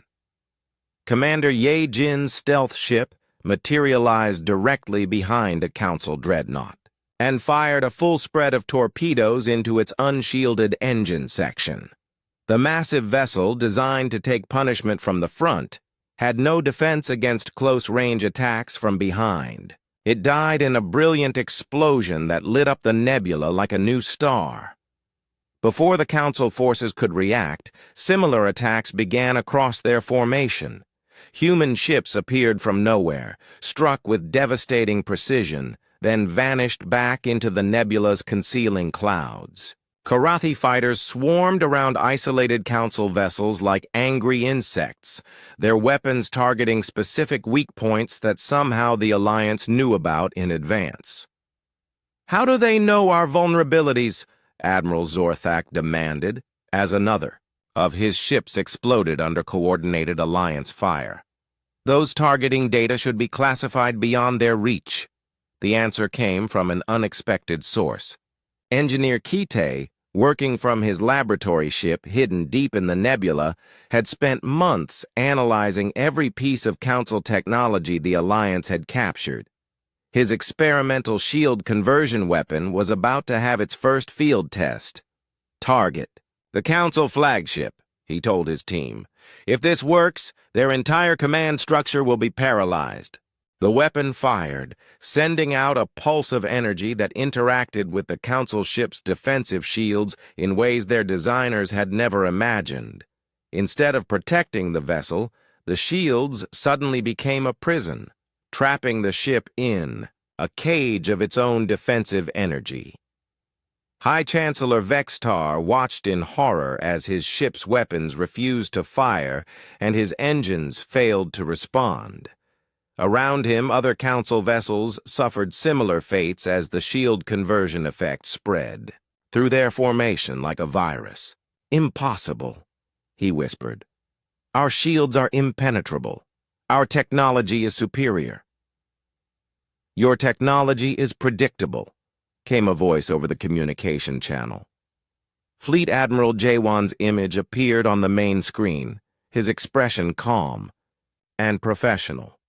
Commander Ye Jin's stealth ship materialized directly behind a Council dreadnought and fired a full spread of torpedoes into its unshielded engine section. The massive vessel, designed to take punishment from the front, had no defense against close-range attacks from behind. It died in a brilliant explosion that lit up the nebula like a new star. Before the Council forces could react, similar attacks began across their formation. Human ships appeared from nowhere, struck with devastating precision, then vanished back into the nebula's concealing clouds. Karathi fighters swarmed around isolated Council vessels like angry insects, their weapons targeting specific weak points that somehow the Alliance knew about in advance. "How do they know our vulnerabilities?" Admiral Zorthak demanded, as another of his ships exploded under coordinated Alliance fire. "Those targeting data should be classified beyond their reach." The answer came from an unexpected source. Engineer Kite, working from his laboratory ship hidden deep in the nebula, had spent months analyzing every piece of Council technology the Alliance had captured. His experimental shield conversion weapon was about to have its first field test. "Target the Council flagship," he told his team. "If this works, their entire command structure will be paralyzed." The weapon fired, sending out a pulse of energy that interacted with the Council ship's defensive shields in ways their designers had never imagined. Instead of protecting the vessel, the shields suddenly became a prison, trapping the ship in a cage of its own defensive energy. High Chancellor Vextar watched in horror as his ship's weapons refused to fire and his engines failed to respond. Around him, other Council vessels suffered similar fates as the shield conversion effect spread through their formation like a virus. "Impossible," he whispered. "Our shields are impenetrable. Our technology is superior." "Your technology is predictable," came a voice over the communication channel. Fleet Admiral Jawan's image appeared on the main screen, his expression calm and professional.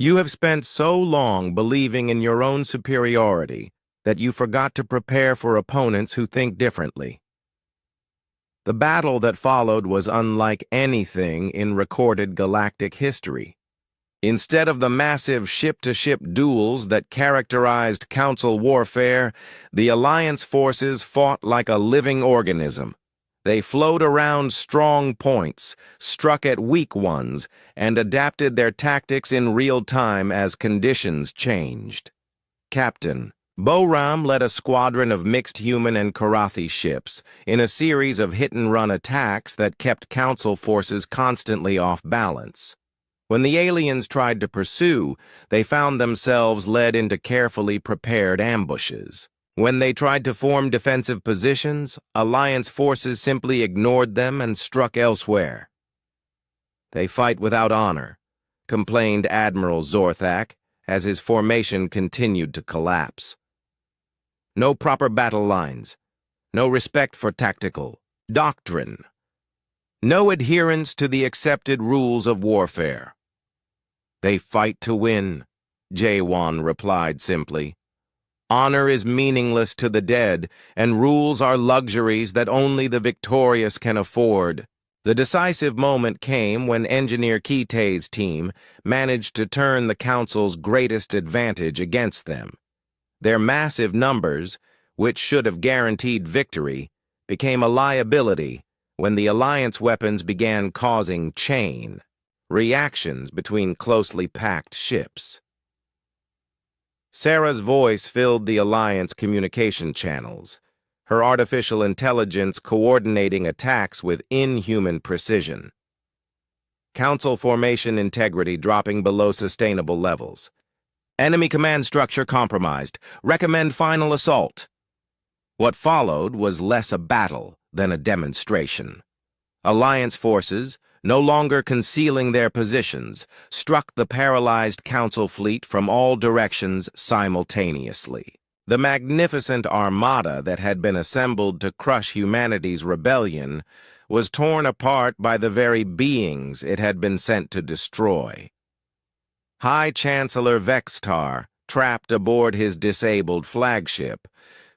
"You have spent so long believing in your own superiority that you forgot to prepare for opponents who think differently." The battle that followed was unlike anything in recorded galactic history. Instead of the massive ship-to-ship duels that characterized Council warfare, the Alliance forces fought like a living organism. They flowed around strong points, struck at weak ones, and adapted their tactics in real time as conditions changed. Captain Boram led a squadron of mixed human and Karathi ships in a series of hit-and-run attacks that kept Council forces constantly off balance. When the aliens tried to pursue, they found themselves led into carefully prepared ambushes. When they tried to form defensive positions, Alliance forces simply ignored them and struck elsewhere. "They fight without honor," complained Admiral Zorthak as his formation continued to collapse. No proper battle lines. No respect for tactical doctrine. No adherence to the accepted rules of warfare. They fight to win, Jaewon replied simply. Honor is meaningless to the dead, and rules are luxuries that only the victorious can afford. The decisive moment came when Engineer Kitae's team managed to turn the Council's greatest advantage against them. Their massive numbers, which should have guaranteed victory, became a liability when the Alliance weapons began causing chain reactions between closely packed ships. Sarah's voice filled the Alliance communication channels, her artificial intelligence coordinating attacks with inhuman precision. Council formation integrity dropping below sustainable levels. Enemy command structure compromised. Recommend final assault. What followed was less a battle than a demonstration. Alliance forces, no longer concealing their positions, struck the paralyzed Council fleet from all directions simultaneously. The magnificent armada that had been assembled to crush humanity's rebellion was torn apart by the very beings it had been sent to destroy. High Chancellor Vextar, trapped aboard his disabled flagship,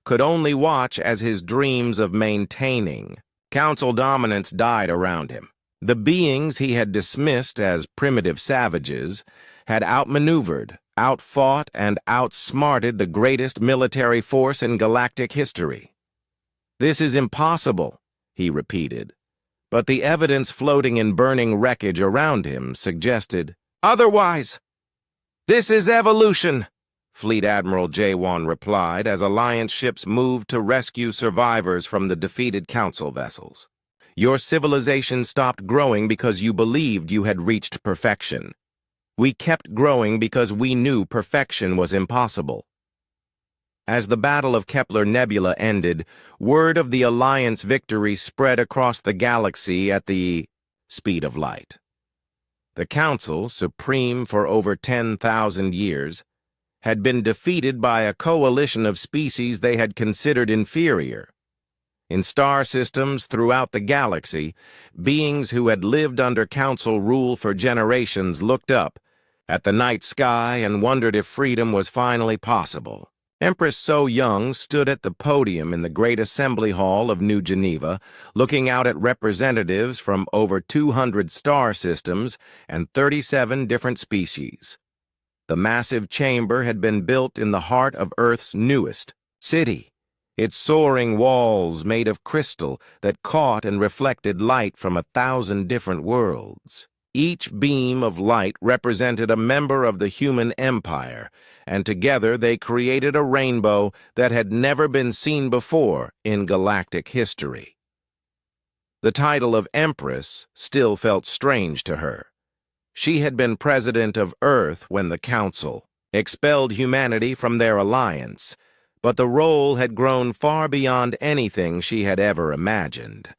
could only watch as his dreams of maintaining Council dominance died around him. The beings he had dismissed as primitive savages had outmaneuvered, outfought, and outsmarted the greatest military force in galactic history. This is impossible, he repeated, but the evidence floating in burning wreckage around him suggested otherwise. This is evolution, Fleet Admiral Jaewon replied as Alliance ships moved to rescue survivors from the defeated Council vessels. Your civilization stopped growing because you believed you had reached perfection. We kept growing because we knew perfection was impossible. As the Battle of Kepler Nebula ended, word of the Alliance victory spread across the galaxy at the speed of light. The Council, supreme for over 10,000 years, had been defeated by a coalition of species they had considered inferior. In star systems throughout the galaxy, beings who had lived under Council rule for generations looked up at the night sky and wondered if freedom was finally possible. Empress So Young stood at the podium in the Great Assembly Hall of New Geneva, looking out at representatives from over 200 star systems and 37 different species. The massive chamber had been built in the heart of Earth's newest city, its soaring walls made of crystal that caught and reflected light from 1,000 different worlds. Each beam of light represented a member of the human empire, and together they created a rainbow that had never been seen before in galactic history. The title of Empress still felt strange to her. She had been president of Earth when the Council expelled humanity from their alliance, but the role had grown far beyond anything she had ever imagined.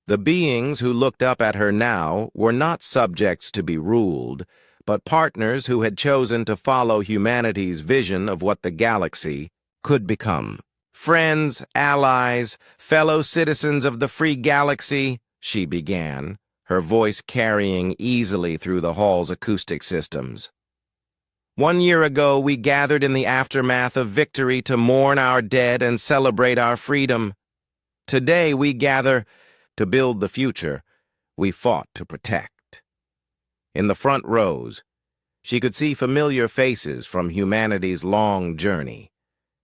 The beings who looked up at her now were not subjects to be ruled, but partners who had chosen to follow humanity's vision of what the galaxy could become. Friends, allies, fellow citizens of the free galaxy, she began, her voice carrying easily through the hall's acoustic systems. 1 year ago, we gathered in the aftermath of victory to mourn our dead and celebrate our freedom. Today, we gather to build the future we fought to protect. In the front rows, she could see familiar faces from humanity's long journey.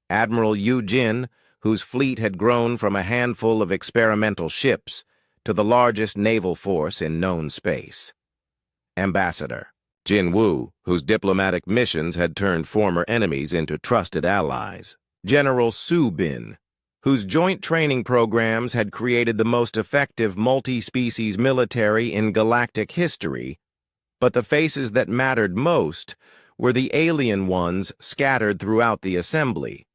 Admiral Yu Jin, whose fleet had grown from a handful of experimental ships to the largest naval force in known space. Ambassador Jin Woo, whose diplomatic missions had turned former enemies into trusted allies. General Su Bin, whose joint training programs had created the most effective multi-species military in galactic history, but the faces that mattered most were the alien ones scattered throughout the assembly.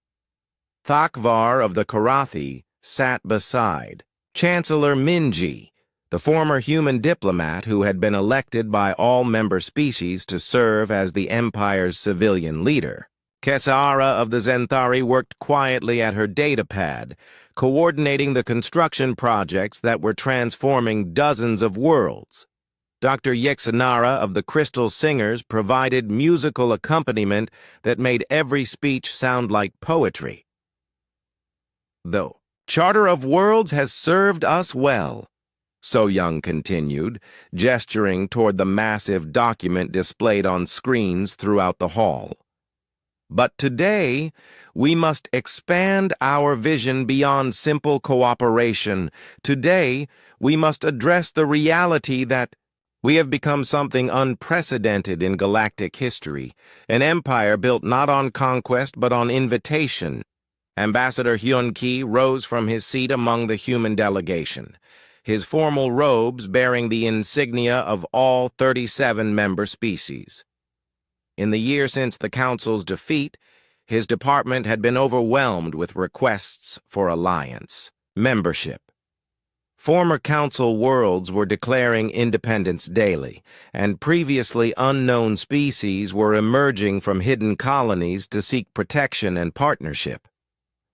Thakvar of the Karathi sat beside Chancellor Minji, the former human diplomat who had been elected by all member species to serve as the Empire's civilian leader. Kesara of the Zenthari worked quietly at her datapad, coordinating the construction projects that were transforming dozens of worlds. Dr. Yexanara of the Crystal Singers provided musical accompaniment that made every speech sound like poetry. "The Charter of Worlds has served us well," So Young continued, gesturing toward the massive document displayed on screens throughout the hall. "But today, we must expand our vision beyond simple cooperation. Today, we must address the reality that we have become something unprecedented in galactic history, an empire built not on conquest but on invitation." Ambassador Hyun-ki rose from his seat among the human delegation, his formal robes bearing the insignia of all 37 member species. In the year since the Council's defeat, his department had been overwhelmed with requests for alliance, membership. Former Council worlds were declaring independence daily, and previously unknown species were emerging from hidden colonies to seek protection and partnership.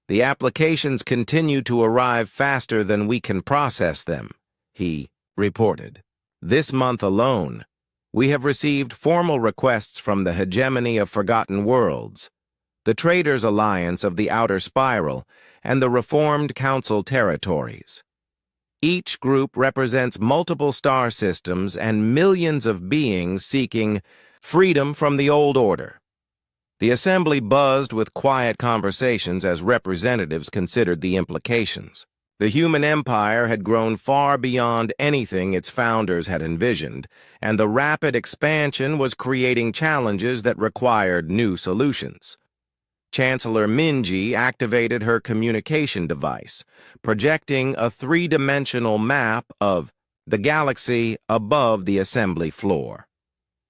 "The applications continue to arrive faster than we can process them," he reported. "This month alone, we have received formal requests from the Hegemony of Forgotten Worlds, the Traders' Alliance of the Outer Spiral, and the Reformed Council territories. Each group represents multiple star systems and millions of beings seeking freedom from the old order." The assembly buzzed with quiet conversations as representatives considered the implications. The human empire had grown far beyond anything its founders had envisioned, and the rapid expansion was creating challenges that required new solutions. Chancellor Minji activated her communication device, projecting a three-dimensional map of the galaxy above the assembly floor.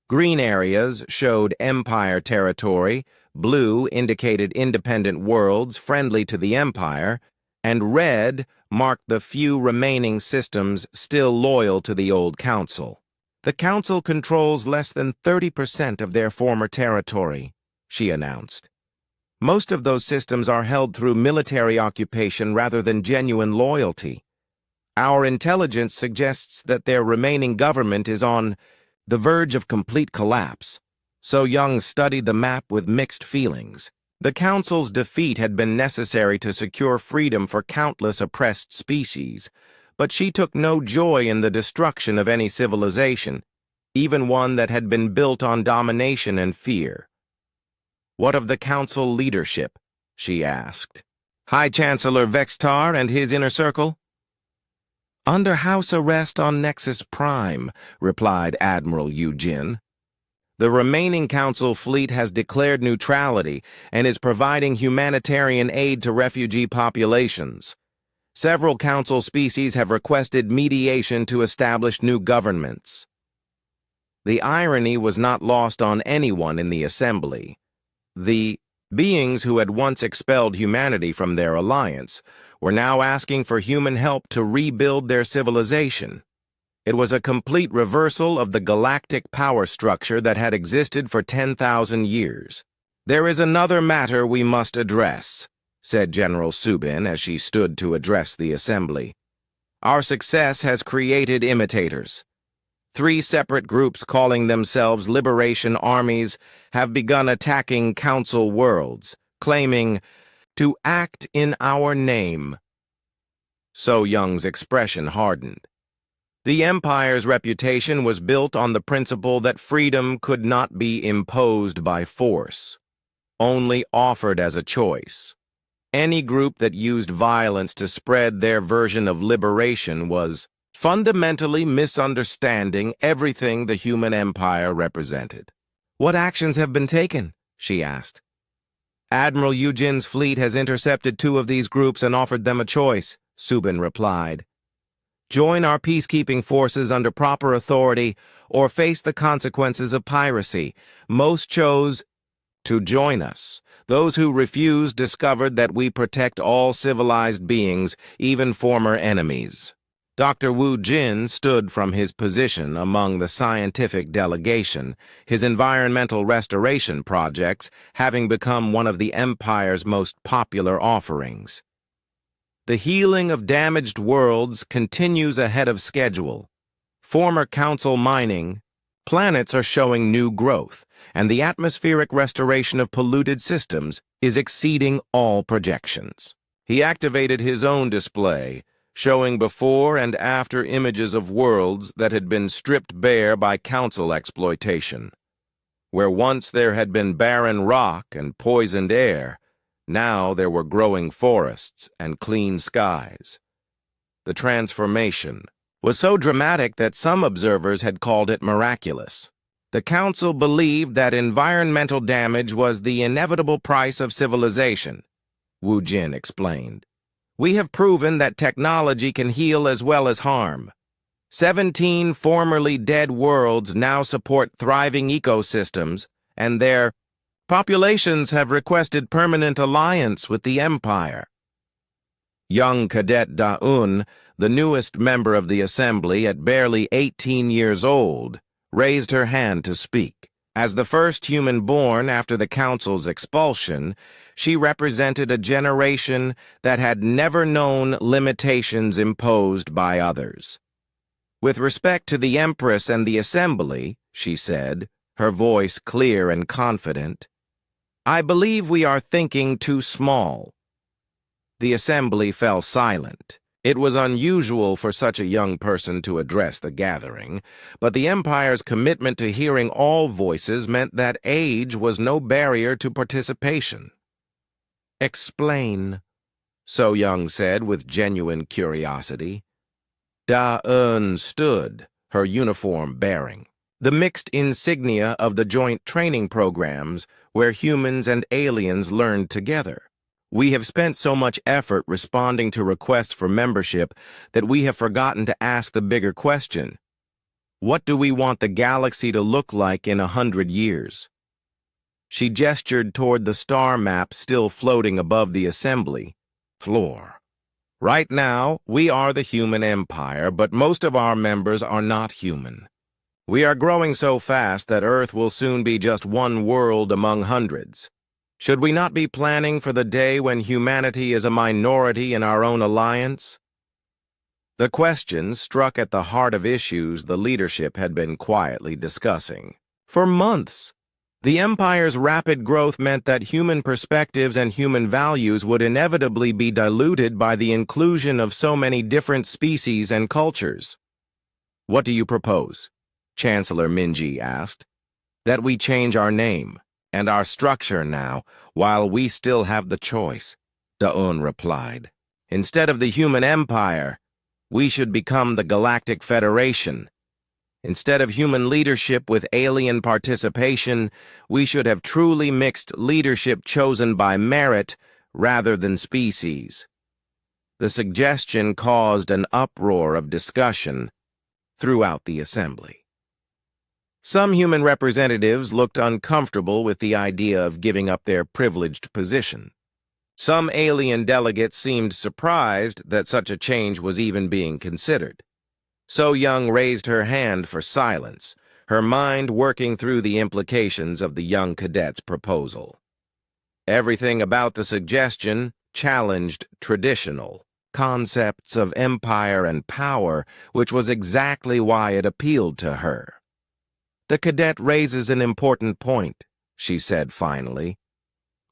Green areas showed Empire territory, blue indicated independent worlds friendly to the Empire, and red marked the few remaining systems still loyal to the old Council. "The Council controls less than 30% of their former territory," she announced. "Most of those systems are held through military occupation rather than genuine loyalty. Our intelligence suggests that their remaining government is on the verge of complete collapse." So Young studied the map with mixed feelings. The Council's defeat had been necessary to secure freedom for countless oppressed species, but she took no joy in the destruction of any civilization, even one that had been built on domination and fear. "What of the Council leadership?" she asked. "High Chancellor Vextar and his inner circle?" "Under house arrest on Nexus Prime," replied Admiral Eugene. "The remaining Council fleet has declared neutrality and is providing humanitarian aid to refugee populations. Several Council species have requested mediation to establish new governments." The irony was not lost on anyone in the assembly. The beings who had once expelled humanity from their alliance were now asking for human help to rebuild their civilization. It was a complete reversal of the galactic power structure that had existed for 10,000 years. "There is another matter we must address," said General Subin as she stood to address the assembly. "Our success has created imitators. 3 separate groups calling themselves Liberation Armies have begun attacking Council worlds, claiming to act in our name." So Young's expression hardened. The Empire's reputation was built on the principle that freedom could not be imposed by force, only offered as a choice. Any group that used violence to spread their version of liberation was fundamentally misunderstanding everything the human empire represented. "What actions have been taken?" she asked. "Admiral Eugene's fleet has intercepted 2 of these groups and offered them a choice," Subin replied. "Join our peacekeeping forces under proper authority or face the consequences of piracy. Most chose to join us. Those who refused discovered that we protect all civilized beings, even former enemies." Dr. Wu Jin stood from his position among the scientific delegation, his environmental restoration projects having become one of the Empire's most popular offerings. The healing of damaged worlds continues ahead of schedule. Former Council mining, planets are showing new growth, and the atmospheric restoration of polluted systems is exceeding all projections. He activated his own display, showing before and after images of worlds that had been stripped bare by Council exploitation. Where once there had been barren rock and poisoned air, now there were growing forests and clean skies. The transformation was so dramatic that some observers had called it miraculous. The Council believed that environmental damage was the inevitable price of civilization, Wu Jin explained. We have proven that technology can heal as well as harm. 17 formerly dead worlds now support thriving ecosystems, and their populations have requested permanent alliance with the Empire. Young Cadet Da-un, the newest member of the Assembly at barely 18 years old, raised her hand to speak. As the first human born after the Council's expulsion, she represented a generation that had never known limitations imposed by others. With respect to the Empress and the Assembly, she said, her voice clear and confident, I believe we are thinking too small. The Assembly fell silent. It was unusual for such a young person to address the gathering, but the Empire's commitment to hearing all voices meant that age was no barrier to participation. Explain, So Young said with genuine curiosity. Da-un stood, her uniform bearing, the mixed insignia of the joint training programs where humans and aliens learned together. We have spent so much effort responding to requests for membership that we have forgotten to ask the bigger question. What do we want the galaxy to look like in 100 years? She gestured toward the star map still floating above the assembly floor. Right now, we are the human empire, but most of our members are not human. We are growing so fast that Earth will soon be just one world among hundreds. Should we not be planning for the day when humanity is a minority in our own alliance? The question struck at the heart of issues the leadership had been quietly discussing. For months, the Empire's rapid growth meant that human perspectives and human values would inevitably be diluted by the inclusion of so many different species and cultures. What do you propose? Chancellor Minji asked. That we change our name and our structure now, while we still have the choice, Da-un replied. Instead of the human empire, we should become the Galactic Federation. Instead of human leadership with alien participation, we should have truly mixed leadership chosen by merit rather than species. The suggestion caused an uproar of discussion throughout the assembly. Some human representatives looked uncomfortable with the idea of giving up their privileged position. Some alien delegates seemed surprised that such a change was even being considered. So Young raised her hand for silence, her mind working through the implications of the young cadet's proposal. Everything about the suggestion challenged traditional concepts of empire and power, which was exactly why it appealed to her. The cadet raises an important point, she said finally.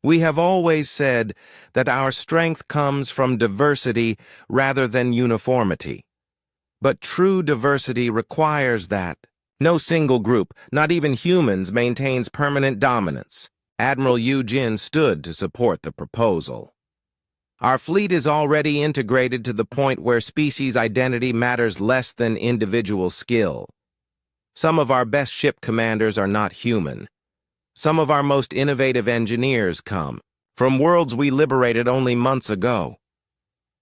We have always said that our strength comes from diversity rather than uniformity. But true diversity requires that. No single group, not even humans, maintains permanent dominance. Admiral Yu Jin stood to support the proposal. Our fleet is already integrated to the point where species identity matters less than individual skill. Some of our best ship commanders are not human. Some of our most innovative engineers come from worlds we liberated only months ago.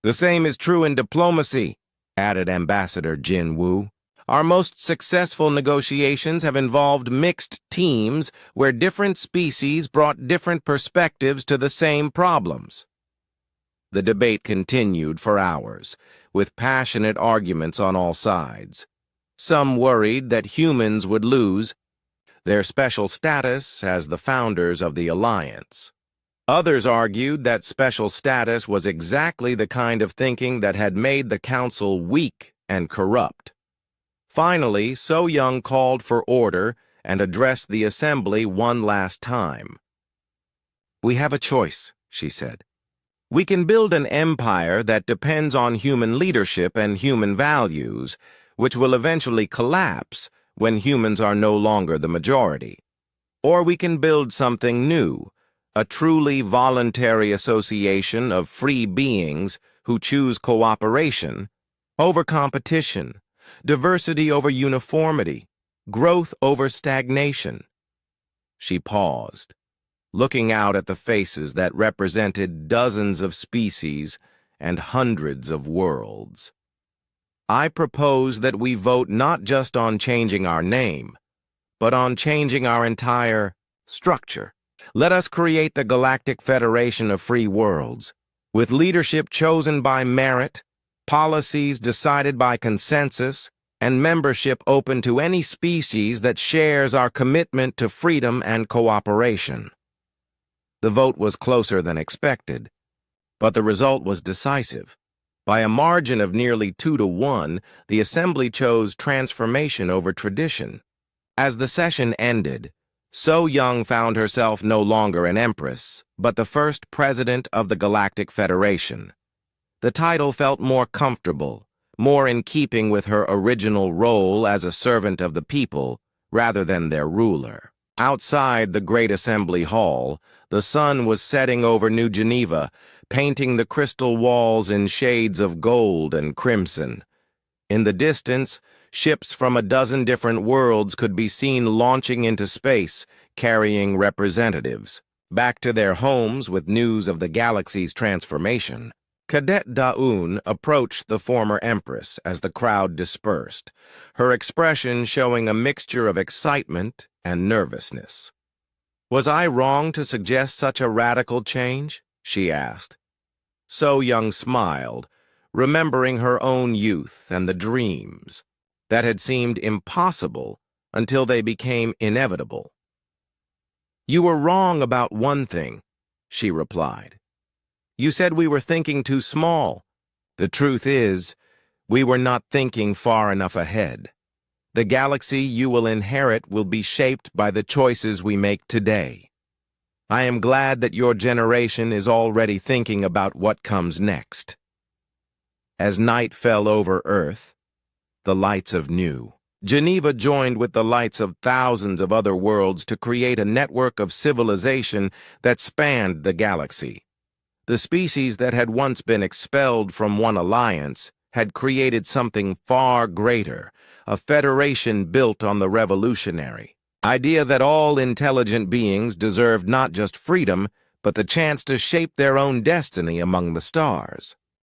The same is true in diplomacy, added Ambassador Jin Wu. Our most successful negotiations have involved mixed teams where different species brought different perspectives to the same problems. The debate continued for hours, with passionate arguments on all sides. Some worried that humans would lose their special status as the founders of the Alliance. Others argued that special status was exactly the kind of thinking that had made the Council weak and corrupt. Finally, So Young called for order and addressed the Assembly one last time. "We have a choice," she said. "We can build an empire that depends on human leadership and human values, which will eventually collapse when humans are no longer the majority. Or we can build something new, a truly voluntary association of free beings who choose cooperation over competition, diversity over uniformity, growth over stagnation." She paused, looking out at the faces that represented dozens of species and hundreds of worlds. "I propose that we vote not just on changing our name, but on changing our entire structure. Let us create the Galactic Federation of Free Worlds, with leadership chosen by merit, policies decided by consensus, and membership open to any species that shares our commitment to freedom and cooperation." The vote was closer than expected, but the result was decisive. By a margin of nearly 2-1, the Assembly chose transformation over tradition. As the session ended, So Young found herself no longer an empress, but the first president of the Galactic Federation. The title felt more comfortable, more in keeping with her original role as a servant of the people rather than their ruler. Outside the Great Assembly Hall, the sun was setting over New Geneva, painting the crystal walls in shades of gold and crimson. In the distance, ships from a dozen different worlds could be seen launching into space, carrying representatives back to their homes with news of the galaxy's transformation. Cadet Daun approached the former empress as the crowd dispersed, her expression showing a mixture of excitement and nervousness. "Was I wrong to suggest such a radical change?" she asked. So Young smiled, remembering her own youth and the dreams that had seemed impossible until they became inevitable. "You were wrong about one thing," she replied. "You said we were thinking too small. The truth is, we were not thinking far enough ahead. The galaxy you will inherit will be shaped by the choices we make today. I am glad that your generation is already thinking about what comes next." As night fell over Earth, the lights of New Geneva joined with the lights of thousands of other worlds to create a network of civilization that spanned the galaxy. The species that had once been expelled from one alliance had created something far greater, a federation built on the revolutionary idea that all intelligent beings deserved not just freedom, but the chance to shape their own destiny among the stars.